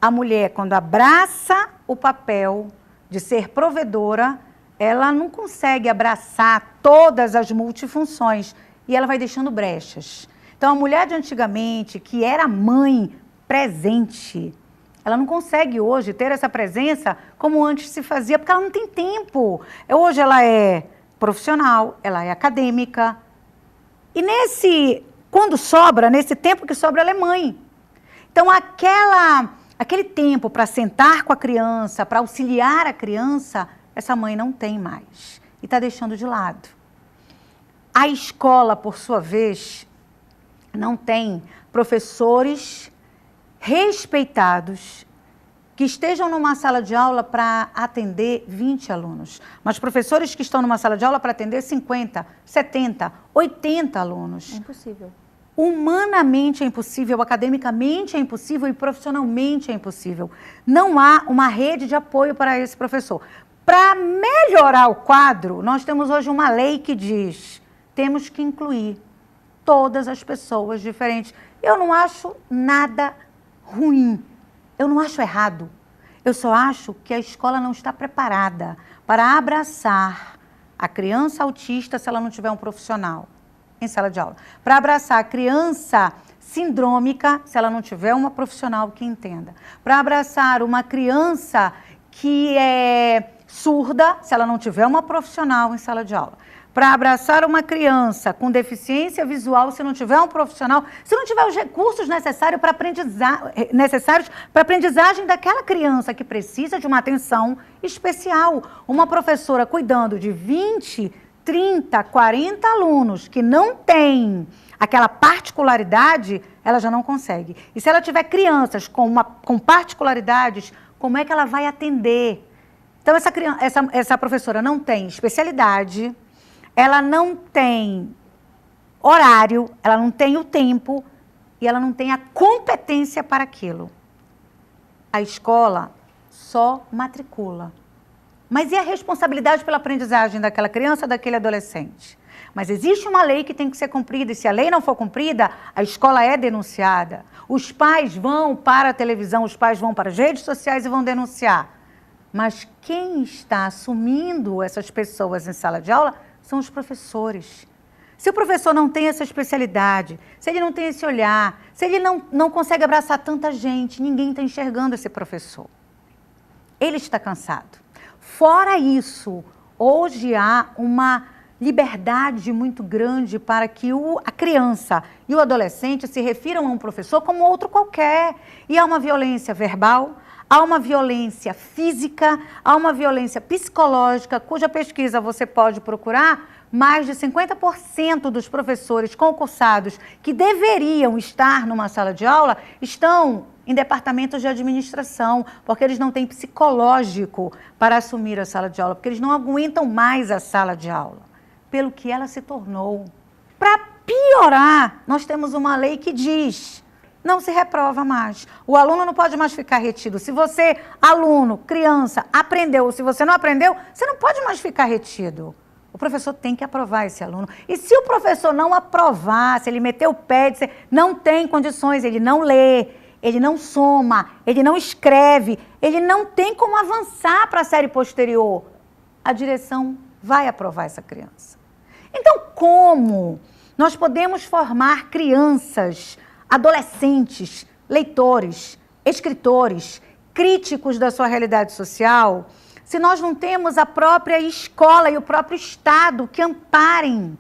A mulher, quando abraça o papel de ser provedora, ela não consegue abraçar todas as multifunções e ela vai deixando brechas. Então, a mulher de antigamente, que era mãe presente, ela não consegue hoje ter essa presença como antes se fazia, porque ela não tem tempo. Hoje ela é profissional, ela é acadêmica. E quando sobra, nesse tempo que sobra, ela é mãe. Então, aquele tempo para sentar com a criança, para auxiliar a criança, essa mãe não tem mais. E está deixando de lado. A escola, por sua vez, não tem professores respeitados que estejam numa sala de aula para atender 20 alunos, mas professores que estão numa sala de aula para atender 50, 70, 80 alunos. É impossível. Humanamente é impossível, academicamente é impossível e profissionalmente é impossível. Não há uma rede de apoio para esse professor. Para melhorar o quadro, nós temos hoje uma lei que diz, temos que incluir todas as pessoas diferentes. Eu não acho nada ruim, eu não acho errado. Eu só acho que a escola não está preparada para abraçar a criança autista se ela não tiver um profissional em sala de aula. Para abraçar a criança sindrômica se ela não tiver uma profissional que entenda. Para abraçar uma criança que é surda se ela não tiver uma profissional em sala de aula. Para abraçar uma criança com deficiência visual, se não tiver um profissional, se não tiver os recursos necessários para aprendizagem daquela criança que precisa de uma atenção especial. Uma professora cuidando de 20, 30, 40 alunos que não tem aquela particularidade, ela já não consegue. E se ela tiver crianças com particularidades, como é que ela vai atender? Então, essa professora não tem especialidade, ela não tem horário, ela não tem o tempo e ela não tem a competência para aquilo. A escola só matricula. Mas e a responsabilidade pela aprendizagem daquela criança, daquele adolescente? Mas existe uma lei que tem que ser cumprida e se a lei não for cumprida, a escola é denunciada. Os pais vão para a televisão, os pais vão para as redes sociais e vão denunciar. Mas quem está assumindo essas pessoas em sala de aula são os professores. Se o professor não tem essa especialidade, se ele não tem esse olhar, se ele não consegue abraçar tanta gente, ninguém está enxergando esse professor. Ele está cansado. Fora isso, hoje há uma liberdade muito grande para que a criança e o adolescente se refiram a um professor como outro qualquer. E há uma violência verbal, há uma violência física, há uma violência psicológica, cuja pesquisa você pode procurar. Mais de 50% dos professores concursados que deveriam estar numa sala de aula estão em departamentos de administração, porque eles não têm psicológico para assumir a sala de aula, porque eles não aguentam mais a sala de aula, pelo que ela se tornou. Para piorar, nós temos uma lei que diz: não se reprova mais. O aluno não pode mais ficar retido. Se você, aluno, criança, aprendeu, ou se você não aprendeu, você não pode mais ficar retido. O professor tem que aprovar esse aluno. E se o professor não aprovar, se ele meter o pé, dizer, não tem condições, ele não lê, ele não soma, ele não escreve, ele não tem como avançar para a série posterior, a direção vai aprovar essa criança. Então, como nós podemos formar crianças, adolescentes, leitores, escritores, críticos da sua realidade social, se nós não temos a própria escola e o próprio Estado que amparem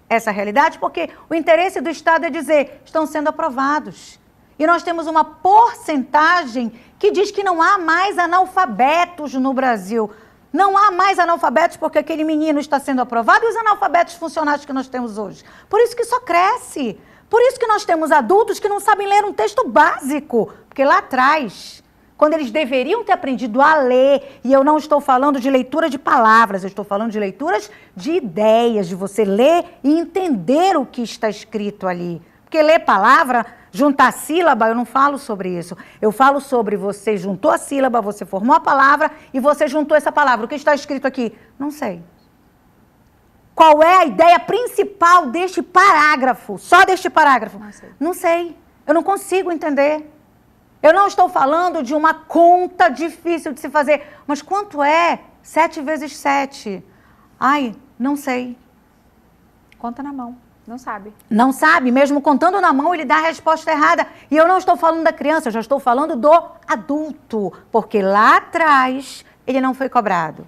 essa realidade? Porque o interesse do Estado é dizer, estão sendo aprovados. E nós temos uma porcentagem que diz que não há mais analfabetos no Brasil. Não há mais analfabetos porque aquele menino está sendo aprovado e os analfabetos funcionais que nós temos hoje. Por isso que só cresce. Por isso que nós temos adultos que não sabem ler um texto básico. Porque lá atrás, quando eles deveriam ter aprendido a ler, e eu não estou falando de leitura de palavras, eu estou falando de leituras de ideias, de você ler e entender o que está escrito ali. Porque ler palavra, juntar sílaba, eu não falo sobre isso. Eu falo sobre você juntou a sílaba, você formou a palavra e você juntou essa palavra. O que está escrito aqui? Não sei. Qual é a ideia principal deste parágrafo? Só deste parágrafo? Não sei. Não sei. Eu não consigo entender. Eu não estou falando de uma conta difícil de se fazer. Mas quanto é 7 vezes 7? Ai, não sei. Conta na mão, não sabe. Não sabe, mesmo contando na mão, ele dá a resposta errada. E eu não estou falando da criança, eu já estou falando do adulto. Porque lá atrás, ele não foi cobrado.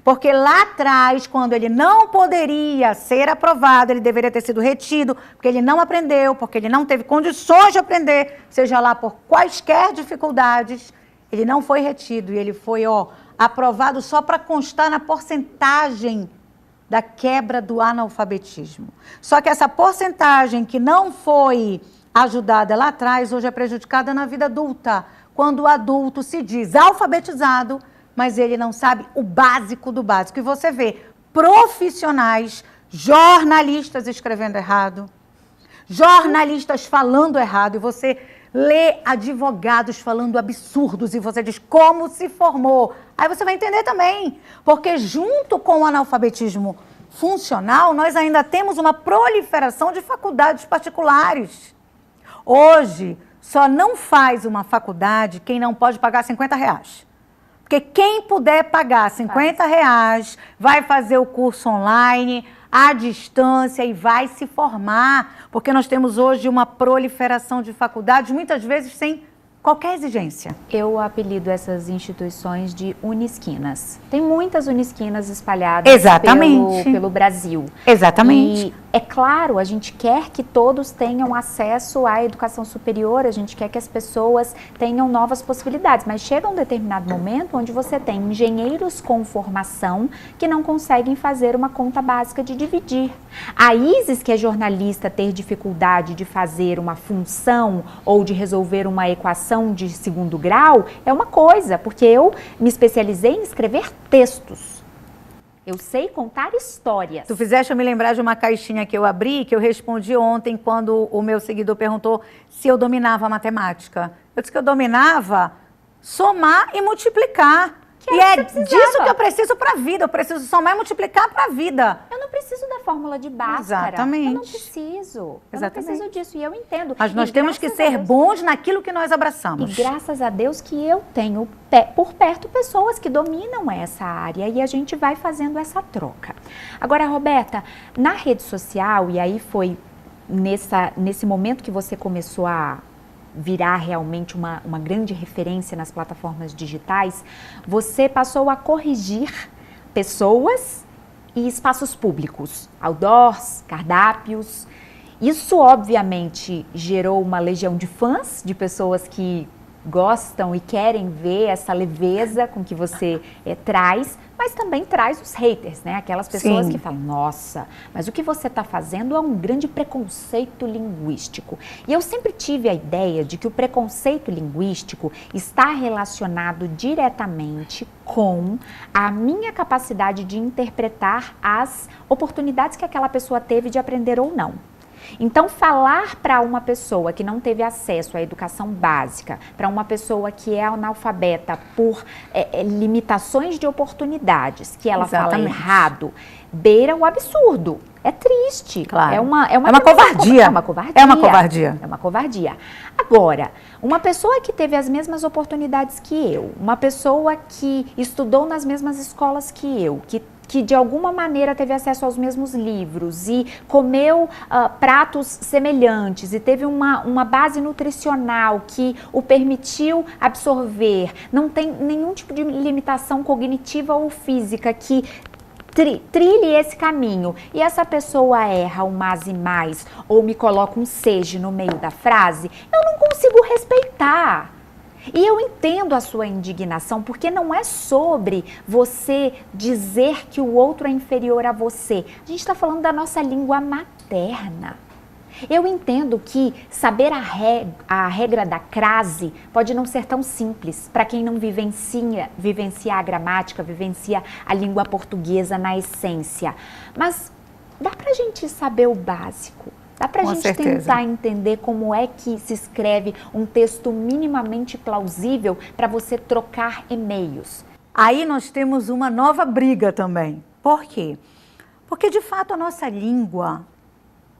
Porque lá atrás, quando ele não poderia ser aprovado, ele deveria ter sido retido, porque ele não aprendeu, porque ele não teve condições de aprender, seja lá por quaisquer dificuldades, ele não foi retido e ele foi, aprovado só para constar na porcentagem da quebra do analfabetismo. Só que essa porcentagem que não foi ajudada lá atrás, hoje é prejudicada na vida adulta, quando o adulto se diz alfabetizado, mas ele não sabe o básico do básico. E você vê profissionais, jornalistas escrevendo errado, jornalistas falando errado, e você lê advogados falando absurdos, e você diz como se formou. Aí você vai entender também, porque junto com o analfabetismo funcional, nós ainda temos uma proliferação de faculdades particulares. Hoje, só não faz uma faculdade quem não pode pagar R$50. Porque quem puder pagar R$50 vai fazer o curso online, à distância e vai se formar. Porque nós temos hoje uma proliferação de faculdades, muitas vezes sem qualquer exigência. Eu apelido essas instituições de unisquinas. Tem muitas unisquinas espalhadas pelo Brasil. Exatamente. E é claro, a gente quer que todos tenham acesso à educação superior, a gente quer que as pessoas tenham novas possibilidades, mas chega um determinado momento onde você tem engenheiros com formação que não conseguem fazer uma conta básica de dividir. A Isis, que é jornalista, ter dificuldade de fazer uma função ou de resolver uma equação de segundo grau é uma coisa, porque eu me especializei em escrever textos. Eu sei contar histórias. Tu fizeste eu me lembrar de uma caixinha que eu abri, que eu respondi ontem quando o meu seguidor perguntou se eu dominava a matemática. Eu disse que eu dominava somar e multiplicar. E é disso que eu preciso para a vida. Eu preciso somar e multiplicar para a vida. Eu não preciso da fórmula de Bhaskara. Exatamente. Eu não preciso. Eu Exatamente. não preciso disso, e eu entendo. Mas nós E temos que graças a ser Deus- bons naquilo que nós abraçamos. E graças a Deus que eu tenho por perto pessoas que dominam essa área e a gente vai fazendo essa troca. Agora, Roberta, na rede social, e aí foi nesse momento que você começou a virar realmente uma grande referência nas plataformas digitais, você passou a corrigir pessoas e espaços públicos, outdoors, cardápios. Isso, obviamente, gerou uma legião de fãs, de pessoas que gostam e querem ver essa leveza com que você traz, mas também traz os haters, né? Aquelas pessoas Sim. que falam, nossa, mas o que você está fazendo é um grande preconceito linguístico. E eu sempre tive a ideia de que o preconceito linguístico está relacionado diretamente com a minha capacidade de interpretar as oportunidades que aquela pessoa teve de aprender ou não. Então, falar para uma pessoa que não teve acesso à educação básica, para uma pessoa que é analfabeta por limitações de oportunidades, que ela fala Exatamente. errado, beira o absurdo. É triste. Claro. É uma covardia. É uma covardia. É uma covardia. É uma covardia. Agora, uma pessoa que teve as mesmas oportunidades que eu, uma pessoa que estudou nas mesmas escolas que eu, que de alguma maneira teve acesso aos mesmos livros e comeu pratos semelhantes e teve uma base nutricional que o permitiu absorver, não tem nenhum tipo de limitação cognitiva ou física que trilhe esse caminho, e essa pessoa erra um mas e mais ou me coloca um seja no meio da frase, eu não consigo respeitar. E eu entendo a sua indignação, porque não é sobre você dizer que o outro é inferior a você. A gente está falando da nossa língua materna. Eu entendo que saber a regra da crase pode não ser tão simples para quem não vivencia a gramática, vivencia a língua portuguesa na essência. Mas dá para a gente saber o básico. Dá para a gente tentar entender como é que se escreve um texto minimamente plausível para você trocar e-mails. Aí nós temos uma nova briga também. Por quê? Porque, de fato, a nossa língua,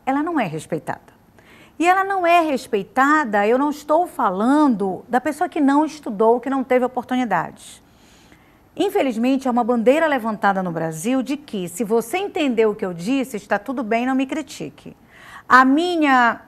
ela não é respeitada. E ela não é respeitada, eu não estou falando da pessoa que não estudou, que não teve oportunidades. Infelizmente, é uma bandeira levantada no Brasil de que, se você entendeu o que eu disse, está tudo bem, não me critique. A minha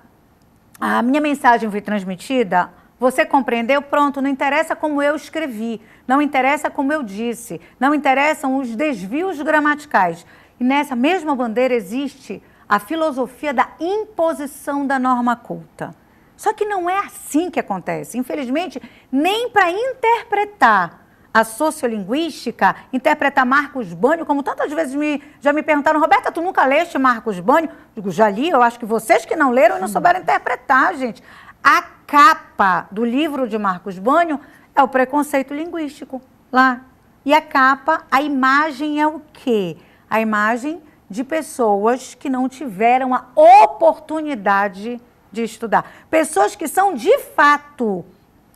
mensagem foi transmitida, você compreendeu? Pronto, não interessa como eu escrevi, não interessa como eu disse, não interessam os desvios gramaticais. E nessa mesma bandeira existe a filosofia da imposição da norma culta. Só que não é assim que acontece. Infelizmente, nem para interpretar a sociolinguística, interpretar Marcos Bânio, como tantas vezes já me perguntaram, Roberta, tu nunca leste Marcos Bânio? Digo, já li, eu acho que vocês que não leram e não souberam interpretar, gente. A capa do livro de Marcos Bânio é o preconceito linguístico, lá. E a capa, a imagem é o quê? A imagem de pessoas que não tiveram a oportunidade de estudar. Pessoas que são, de fato,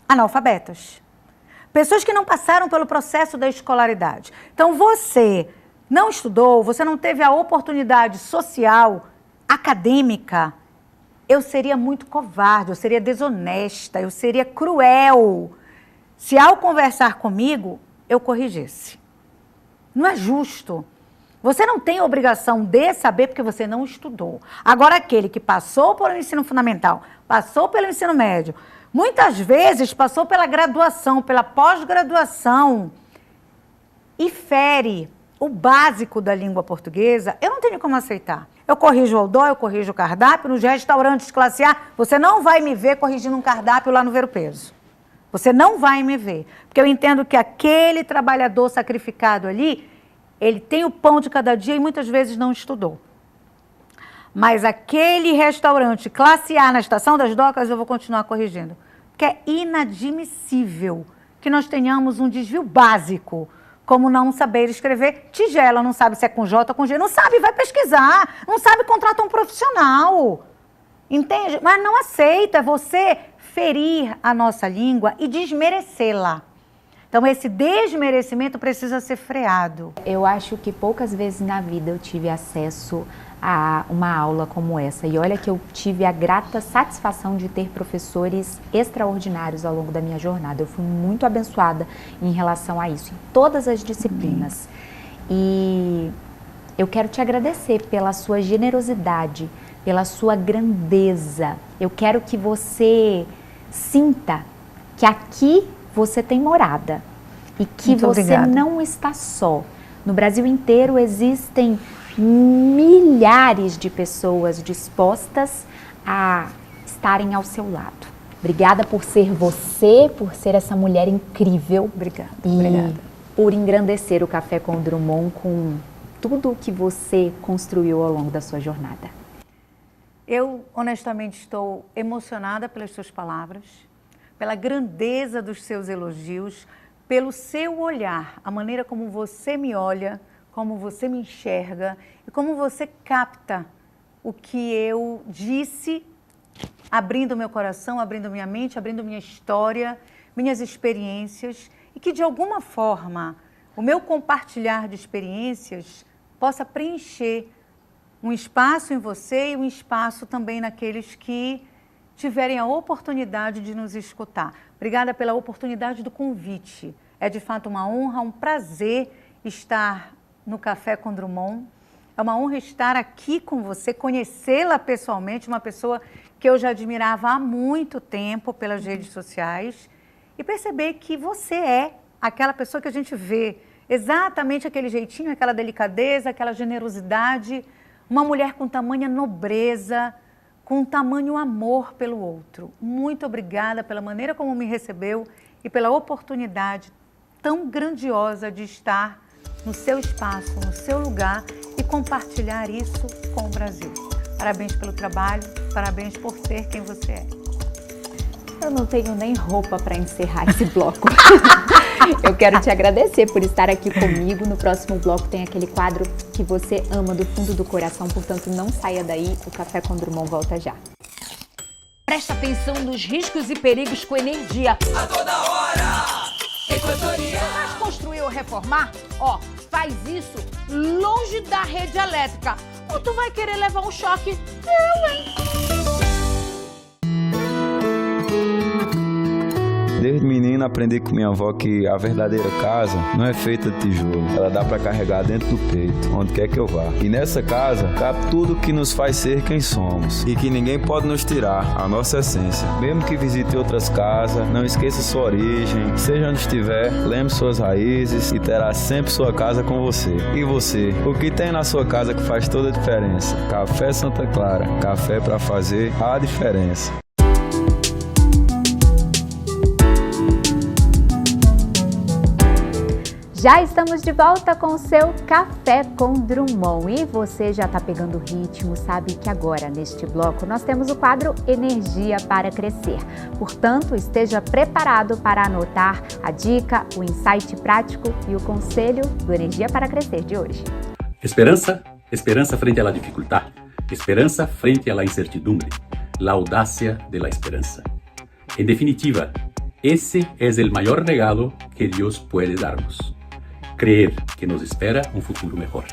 analfabetas. Pessoas que não passaram pelo processo da escolaridade. Então, você não estudou, você não teve a oportunidade social, acadêmica, eu seria muito covarde, eu seria desonesta, eu seria cruel se, ao conversar comigo, eu corrigisse. Não é justo. Você não tem a obrigação de saber porque você não estudou. Agora, aquele que passou pelo ensino fundamental, passou pelo ensino médio, muitas vezes passou pela graduação, pela pós-graduação e fere o básico da língua portuguesa, eu não tenho como aceitar. Eu corrijo o outdoor, eu corrijo o cardápio, nos restaurantes classe A, você não vai me ver corrigindo um cardápio lá no Ver o Peso. Você não vai me ver, porque eu entendo que aquele trabalhador sacrificado ali, ele tem o pão de cada dia e muitas vezes não estudou. Mas aquele restaurante classe A na Estação das Docas, eu vou continuar corrigindo. Porque é inadmissível que nós tenhamos um desvio básico, como não saber escrever tigela, não sabe se é com J ou com G, não sabe, vai pesquisar, não sabe, contrata um profissional. Entende? Mas não aceita você ferir a nossa língua e desmerecê-la. Então, esse desmerecimento precisa ser freado. Eu acho que poucas vezes na vida eu tive acesso a uma aula como essa. E olha que eu tive a grata satisfação de ter professores extraordinários ao longo da minha jornada. Eu fui muito abençoada em relação a isso, em todas as disciplinas. E eu quero te agradecer pela sua generosidade, pela sua grandeza. Eu quero que você sinta que aqui você tem morada e que você não está só. No Brasil inteiro existem milhares de pessoas dispostas a estarem ao seu lado. Obrigada por ser você, por ser essa mulher incrível. Obrigada. E por engrandecer o Café com Drummond com tudo o que você construiu ao longo da sua jornada. Eu, honestamente, estou emocionada pelas suas palavras, pela grandeza dos seus elogios, pelo seu olhar, a maneira como você me olha, como você me enxerga e como você capta o que eu disse, abrindo meu coração, abrindo minha mente, abrindo minha história, minhas experiências, e que de alguma forma o meu compartilhar de experiências possa preencher um espaço em você e um espaço também naqueles que tiverem a oportunidade de nos escutar. Obrigada pela oportunidade do convite. É de fato uma honra, um prazer estar no Café com Drummond. É uma honra estar aqui com você, conhecê-la pessoalmente, uma pessoa que eu já admirava há muito tempo pelas redes sociais, e perceber que você é aquela pessoa que a gente vê, exatamente aquele jeitinho, aquela delicadeza, aquela generosidade, uma mulher com tamanha nobreza, com tamanho amor pelo outro. Muito obrigada pela maneira como me recebeu e pela oportunidade tão grandiosa de estar no seu espaço, no seu lugar e compartilhar isso com o Brasil. Parabéns pelo trabalho, parabéns por ser quem você é. Eu não tenho nem roupa para encerrar esse bloco. Eu quero te agradecer por estar aqui comigo. No próximo bloco tem aquele quadro que você ama do fundo do coração, portanto não saia daí, o Café com Drummond volta já. Presta atenção nos riscos e perigos com energia. A toda hora, Equatorial. Mas construir ou reformar, ó, faz isso longe da rede elétrica. Ou tu vai querer levar um choque? Eu, hein? Desde menino aprendi com minha avó que a verdadeira casa não é feita de tijolo. Ela dá pra carregar dentro do peito, onde quer que eu vá. E nessa casa cabe tudo que nos faz ser quem somos. E que ninguém pode nos tirar a nossa essência. Mesmo que visite outras casas, não esqueça sua origem. Seja onde estiver, lembre suas raízes e terá sempre sua casa com você. E você? O que tem na sua casa que faz toda a diferença? Café Santa Clara. Café pra fazer a diferença. Já estamos de volta com o seu Café com Drummond e você já está pegando o ritmo, sabe que agora neste bloco nós temos o quadro Energia para Crescer. Portanto, esteja preparado para anotar a dica, o insight prático e o conselho do Energia para Crescer de hoje. Esperança, esperança frente à dificuldad, esperança frente à incertidumbre, la audacia de la esperança. En definitiva, esse é o maior regalo que Deus pode darnos. Creer que nos espera um futuro melhor.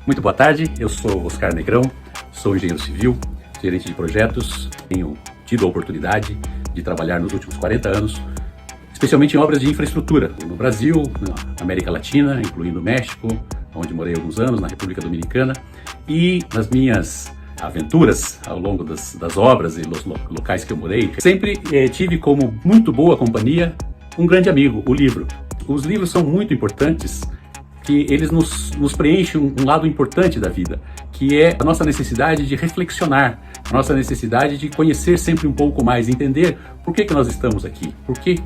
Muito boa tarde, eu sou Oscar Negrão, sou engenheiro civil, gerente de projetos, tenho tido a oportunidade de trabalhar nos últimos 40 anos, especialmente em obras de infraestrutura, no Brasil, na América Latina, incluindo o México, onde morei alguns anos, na República Dominicana, e nas minhas aventuras ao longo das obras e dos locais que eu morei, sempre tive como muito boa companhia um grande amigo, o livro. Os livros são muito importantes, que eles nos preenchem um lado importante da vida, que é a nossa necessidade de reflexionar, a nossa necessidade de conhecer sempre um pouco mais, entender por que nós estamos aqui, por que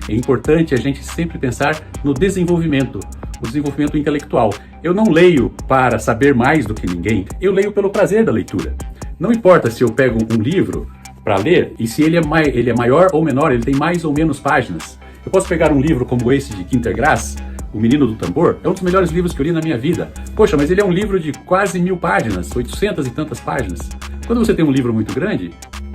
é importante a gente sempre pensar no desenvolvimento, o desenvolvimento intelectual. Eu não leio para saber mais do que ninguém, eu leio pelo prazer da leitura. Não importa se eu pego um livro para ler e se ele é maior ou menor, ele tem mais ou menos páginas. Eu posso pegar um livro como esse de Quintergrass, O Menino do Tambor, é um dos melhores livros que eu li na minha vida. Poxa, mas ele é um livro de quase 1000 páginas, 800 e tantas páginas. Quando você tem um livro muito grande,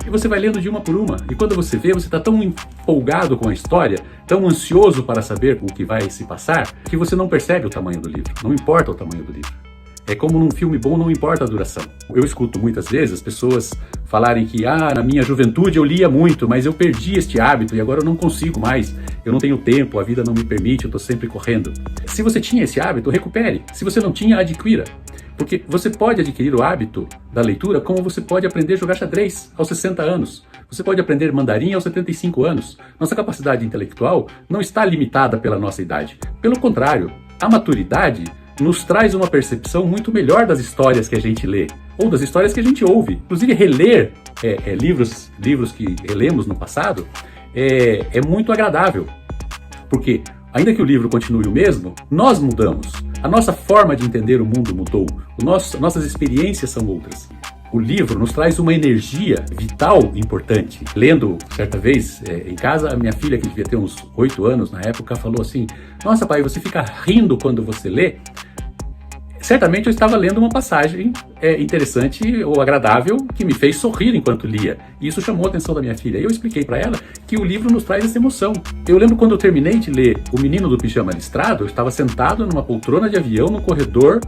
você vai lendo de uma por uma, e quando você vê, você está tão empolgado com a história, tão ansioso para saber o que vai se passar, que você não percebe o tamanho do livro, não importa o tamanho do livro. É como num filme bom, não importa a duração. Eu escuto muitas vezes as pessoas falarem que na minha juventude eu lia muito, mas eu perdi este hábito e agora eu não consigo mais. Eu não tenho tempo, a vida não me permite, eu estou sempre correndo. Se você tinha esse hábito, recupere. Se você não tinha, adquira. Porque você pode adquirir o hábito da leitura como você pode aprender a jogar xadrez aos 60 anos. Você pode aprender mandarim aos 75 anos. Nossa capacidade intelectual não está limitada pela nossa idade. Pelo contrário, a maturidade nos traz uma percepção muito melhor das histórias que a gente lê, ou das histórias que a gente ouve. Inclusive, reler livros que relemos no passado é muito agradável, porque ainda que o livro continue o mesmo, nós mudamos. A nossa forma de entender o mundo mudou. Nossas experiências são outras. O livro nos traz uma energia vital importante. Lendo, certa vez, em casa, a minha filha, que devia ter uns 8 anos na época, falou assim: nossa, pai, você fica rindo quando você lê? Certamente eu estava lendo uma passagem interessante ou agradável que me fez sorrir enquanto lia. E isso chamou a atenção da minha filha. E eu expliquei para ela que o livro nos traz essa emoção. Eu lembro quando eu terminei de ler O Menino do Pijama Listrado, eu estava sentado numa poltrona de avião no corredor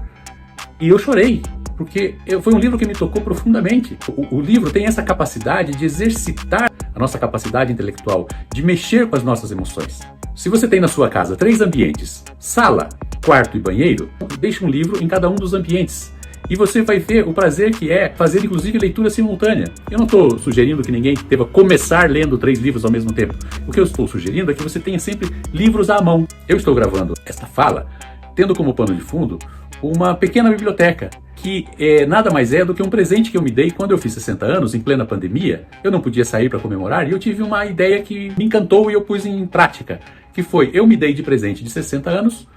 e eu chorei. Porque foi um livro que me tocou profundamente. O livro tem essa capacidade de exercitar a nossa capacidade intelectual, de mexer com as nossas emoções. Se você tem na sua casa 3 ambientes, sala, quarto e banheiro, deixe um livro em cada um dos ambientes. E você vai ver o prazer que é fazer, inclusive, leitura simultânea. Eu não estou sugerindo que ninguém deva começar lendo 3 livros ao mesmo tempo. O que eu estou sugerindo é que você tenha sempre livros à mão. Eu estou gravando esta fala tendo como pano de fundo uma pequena biblioteca, que nada mais é do que um presente que eu me dei quando eu fiz 60 anos, em plena pandemia. Eu não podia sair para comemorar e eu tive uma ideia que me encantou e eu pus em prática, que foi, eu me dei de presente de 60 anos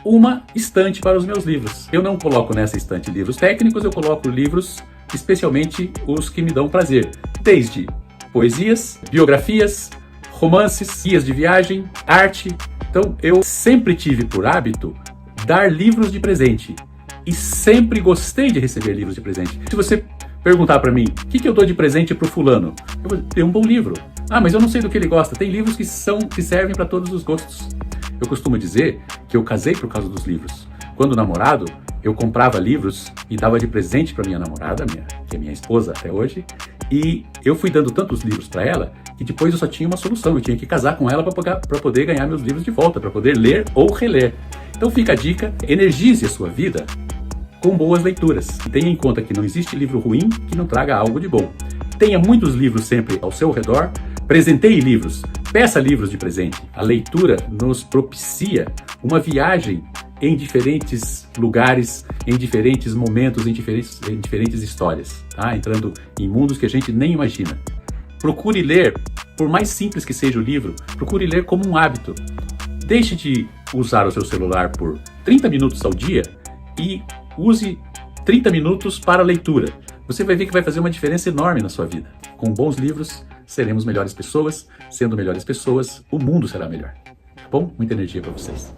uma estante para os meus livros. Eu não coloco nessa estante livros técnicos, eu coloco livros, especialmente os que me dão prazer, desde poesias, biografias, romances, guias de viagem, arte. Então eu sempre tive por hábito dar livros de presente. E sempre gostei de receber livros de presente. Se você perguntar para mim, o que eu dou de presente pro fulano? Eu vou ter um bom livro. Ah, mas eu não sei do que ele gosta. Tem livros que servem para todos os gostos. Eu costumo dizer que eu casei por causa dos livros. Quando namorado, eu comprava livros e dava de presente para minha namorada, que é minha esposa até hoje. E eu fui dando tantos livros para ela que depois eu só tinha uma solução. Eu tinha que casar com ela para poder ganhar meus livros de volta, para poder ler ou reler. Então fica a dica, energize a sua vida com boas leituras. Tenha em conta que não existe livro ruim que não traga algo de bom. Tenha muitos livros sempre ao seu redor, presenteie livros, peça livros de presente. A leitura nos propicia uma viagem em diferentes lugares, em diferentes momentos, em diferentes histórias, tá? Entrando em mundos que a gente nem imagina. Procure ler, por mais simples que seja o livro, procure ler como um hábito. Deixe de usar o seu celular por 30 minutos ao dia e use 30 minutos para a leitura. Você vai ver que vai fazer uma diferença enorme na sua vida. Com bons livros, seremos melhores pessoas. Sendo melhores pessoas, o mundo será melhor. Tá bom? Muita energia para vocês.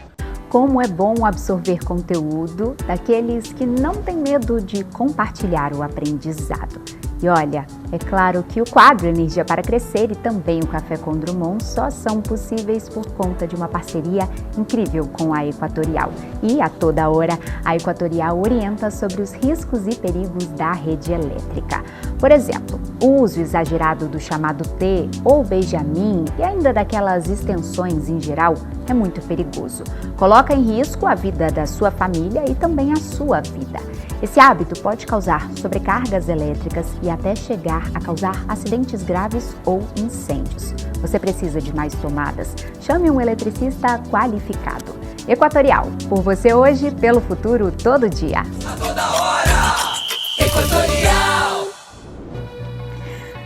Como é bom absorver conteúdo daqueles que não têm medo de compartilhar o aprendizado. E olha, é claro que o quadro Energia para Crescer e também o Café com Drummond só são possíveis por conta de uma parceria incrível com a Equatorial. E a toda hora, a Equatorial orienta sobre os riscos e perigos da rede elétrica. Por exemplo, o uso exagerado do chamado T ou Benjamin e ainda daquelas extensões em geral é muito perigoso. Coloca em risco a vida da sua família e também a sua vida. Esse hábito pode causar sobrecargas elétricas e até chegar a causar acidentes graves ou incêndios. Você precisa de mais tomadas? Chame um eletricista qualificado. Equatorial, por você hoje, pelo futuro, todo dia. A toda hora, Equatorial.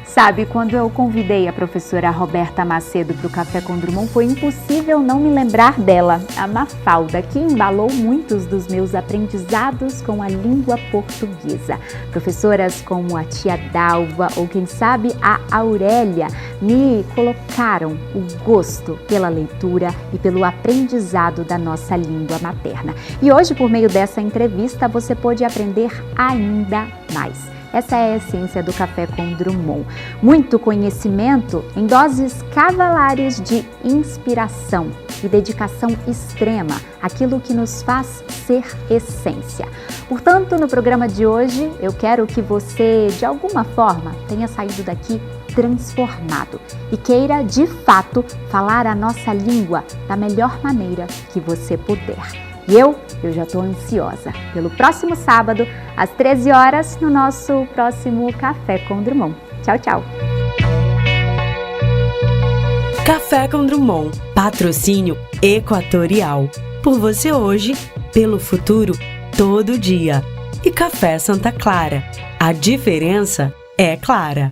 Sabe, quando eu convidei a professora Roberta Macedo para o Café com Drummond, foi impossível não me lembrar dela, a Mafalda, que embalou muitos dos meus aprendizados com a língua portuguesa. Professoras como a tia Dalva ou, quem sabe, a Aurélia me colocaram o gosto pela leitura e pelo aprendizado da nossa língua materna. E hoje, por meio dessa entrevista, você pode aprender ainda mais. Essa é a essência do Café com Drummond. Muito conhecimento em doses cavalares de inspiração. e dedicação extrema, aquilo que nos faz ser essência. Portanto, no programa de hoje, eu quero que você, de alguma forma, tenha saído daqui transformado e queira, de fato, falar a nossa língua da melhor maneira que você puder. E eu já estou ansiosa pelo próximo sábado, às 13 horas, no nosso próximo Café com Drummond. Tchau, tchau! Café com Drummond, patrocínio Equatorial. Por você hoje, pelo futuro, todo dia. E Café Santa Clara. A diferença é clara.